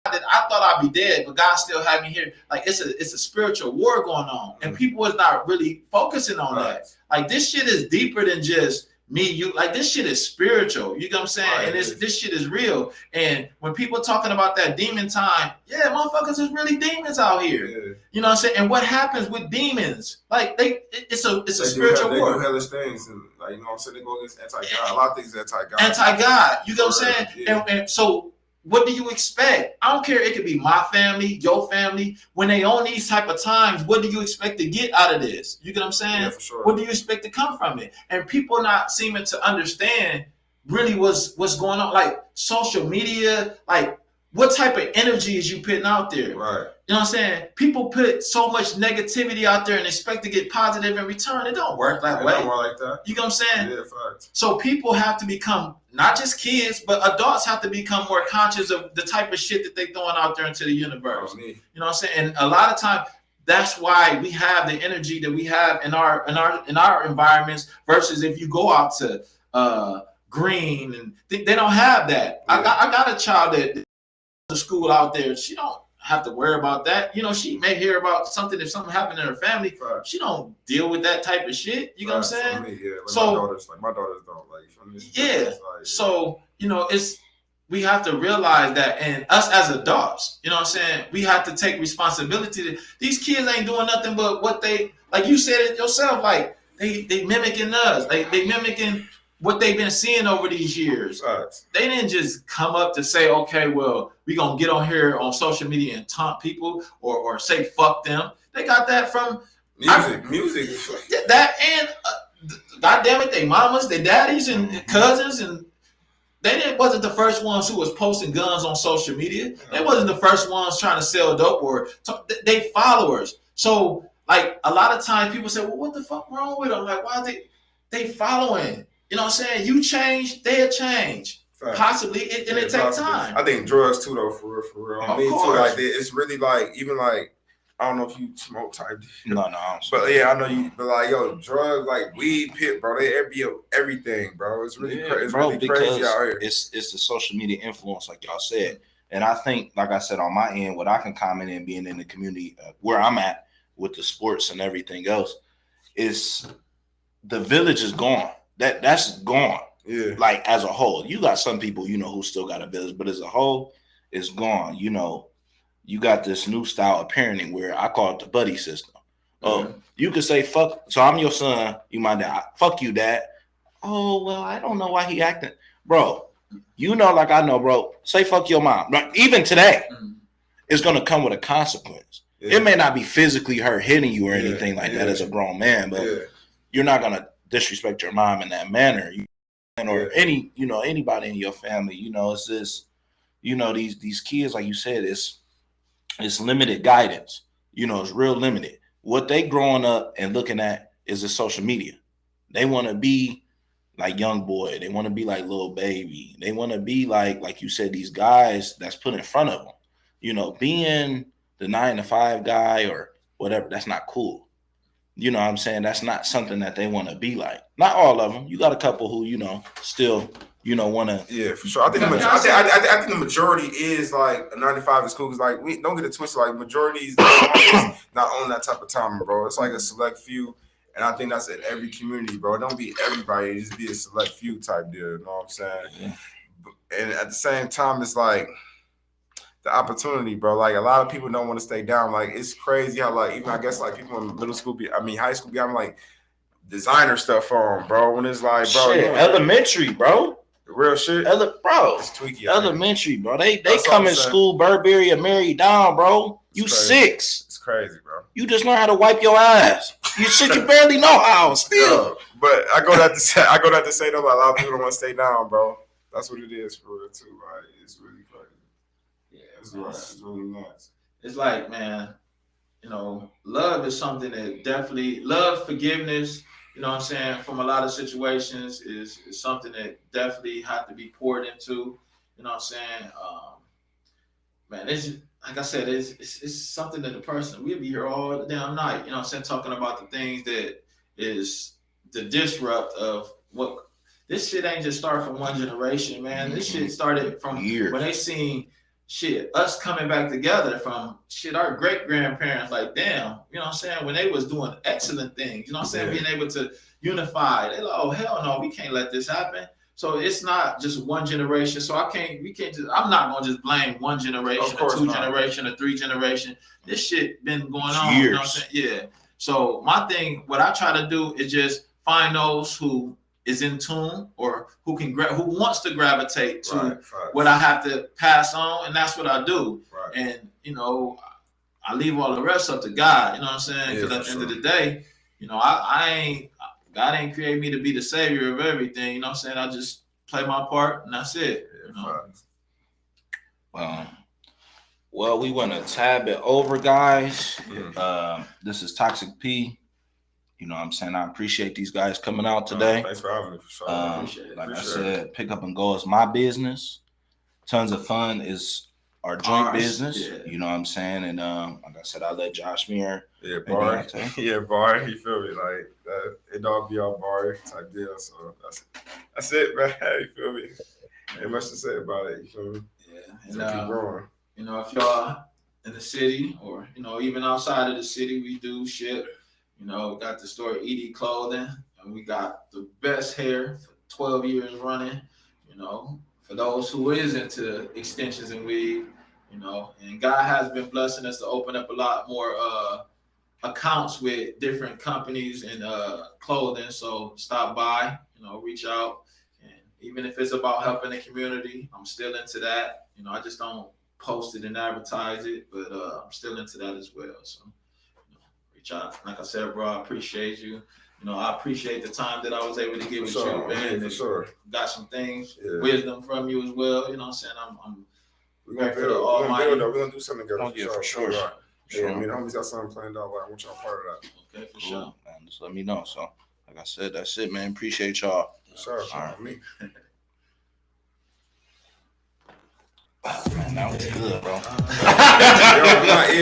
I thought I'd be dead, but God still had me here. Like, it's a spiritual war going on, and people is not really focusing on that. Like, this shit is deeper than just me, you, like this shit is spiritual. You know what I'm saying? Right, and this shit is real. And when people talking about that demon time, yeah, motherfuckers is really demons out here. Yeah. You know what I'm saying? And what happens with demons? Like it's a spiritual They war. do hellish things, and like, you know what I'm saying, they go against anti-God. A lot of things anti-God. Anti-God. You know what I'm saying? Yeah. And so what do you expect? I don't care. It could be my family, your family. When they own these type of times, what do you expect to get out of this? You get what I'm saying? Yeah, for sure. What do you expect to come from it? And people not seeming to understand really what's going on. Like social media, like what type of energy is you putting out there? Right. You know what I'm saying? People put so much negativity out there and expect to get positive in return. It don't work that way. Don't work like that. You know what I'm saying? Yeah, facts. So people have to become, not just kids, but adults have to become more conscious of the type of shit that they're throwing out there into the universe. You know what I'm saying? And a lot of times, that's why we have the energy that we have in our environments versus if you go out to Green and they don't have that. Yeah. I got a child that to school out there. She don't have to worry about that. You know, she may hear about something if something happened in her family. Right. She don't deal with that type of shit. You know what I'm saying? Me, yeah. Like so my daughters don't like. Yeah. Like, so you know, we have to realize that, and us as adults, you know what I'm saying, we have to take responsibility. These kids ain't doing nothing but what they, like you said it yourself, like they mimicking us, like they mimicking what they've been seeing over these years. Right. They didn't just come up to say, okay, well, we're going to get on here on social media and taunt people or say fuck them. They got that from music. That and, God damn it, they mamas, they daddies and cousins, and they wasn't the first ones who was posting guns on social media. They wasn't the first ones trying to sell dope or they followers. So, like, a lot of times people say, well, what the fuck wrong with them? Like, why they following? You know what I'm saying? You change, they'll change. Right. Possibly, and it takes time. I think drugs too, though, for real. Of me course. too. Like, it's really like, even like, I don't know if you smoke type. No. But yeah, I know you. But like, yo, drugs like weed, pit, bro. They everything, bro. It's really crazy. It's really crazy out here. It's the social media influence, like y'all said. And I think, like I said, on my end, what I can comment in being in the community where I'm at with the sports and everything else is the village is gone. That's gone. Yeah. Like as a whole, you got some people, you know, who still got a village, but as a whole, it's gone. You know, you got this new style of parenting where I call it the buddy system. Oh, you could say fuck. So I'm your son. You my dad. Fuck you, dad. Oh well, I don't know why he acting, bro. You know, like I know, bro. Say fuck your mom. Like, even today, it's gonna come with a consequence. Yeah. It may not be physically her hitting you or anything like that as a grown man, but you're not gonna disrespect your mom in that manner, or anybody in your family. You know, it's this. You know, these kids, like you said, it's limited guidance. You know, it's real limited. What they growing up and looking at is the social media. They want to be like Young Boy. They want to be like Lil Baby. They want to be like you said, these guys that's put in front of them. You know, being the 9-to-5 guy or whatever, that's not cool. You know what I'm saying? That's not something that they want to be like. Not all of them. You got a couple who, you know, still, you know, want to. Yeah, for sure. I think I think the majority is like a 9-to-5 is cool. Because, like, we don't get it twisted. Like, majority is not on that type of time, bro. It's like a select few. And I think that's in every community, bro. It don't be everybody. It just be a select few type deal. You know what I'm saying? Yeah. And at the same time, it's like the opportunity, bro. Like, a lot of people don't want to stay down. Like, it's crazy how, like, even I guess, like, people in middle school, high school, I'm like, designer stuff on, bro. When it's like, bro. Shit, elementary, bro. Real shit. Bro. It's tweaky. Elementary, bro. They come in school, Burberry and Mary down, bro. You 6. It's crazy, bro. You just learn how to wipe your ass. You barely know how still. Yeah, but I go that to say though, like, a lot of people don't want to stay down, bro. That's what it is for real too. Like, it's really crazy. Yeah, it's really nuts. It's like, man, you know, love is something that definitely forgiveness, you know what I'm saying, from a lot of situations is something that definitely have to be poured into. You know what I'm saying? Man, it's like I said, it's something that the person, we'll be here all the damn night, you know what I'm saying, talking about the things that is the disrupt of what this shit ain't just start from one generation, man. This shit started from years when they seen shit, us coming back together from shit, our great grandparents, like, damn, you know what I'm saying, when they was doing excellent things, you know what I'm saying, being able to, unified. They're like, oh hell no, we can't let this happen. So it's not just one generation. So we can't just, I'm not gonna just blame one generation or two generation or three generation. This shit been going on. Years. You know what I'm saying? Yeah. So my thing, what I try to do is just find those who is in tune or who wants to gravitate to what I have to pass on, and that's what I do. Right. And you know, I leave all the rest up to God. You know what I'm saying? Because at the end of the day, you know, God ain't created me to be the savior of everything. You know what I'm saying? I just play my part, and that's it. You know? Well, we went a tad bit over, guys. This is Toxic P. You know what I'm saying? I appreciate these guys coming out today. Thanks for having me. For sure. I said, Pick Up and Go is my business. Tons of Fun is our joint business. Yeah. You know what I'm saying? And like I said, I let Josh Muir. Yeah, bar. Yeah, bar. You feel me? Like that, it all be our bar type deal. So that's it, man. You feel me? Ain't much to say about it. You feel me? Yeah. And keep growing. You know, if y'all in the city or you know even outside of the city, we do ship. You know, we got the store ED Clothing, and we got the best hair for 12 years running. You know, for those who is into extensions and weave, you know, and God has been blessing us to open up a lot more accounts with different companies and clothing. So stop by, you know, reach out, and even if it's about helping the community, I'm still into that. You know, I just don't post it and advertise it, but I'm still into that as well. So. Like I said, bro, I appreciate you. You know, I appreciate the time that I was able to give with you, man. For sure. Got some things, wisdom from you as well. You know what I'm saying? We're gonna build. We're gonna do something together. For sure. Yeah, I mean, the homies got something planned out. Like, I want y'all part of that. Okay, for sure. Man, just let me know. So, like I said, that's it, man. Appreciate y'all. For sure. All right. Me. Man, that was good, bro. Yo, my ear.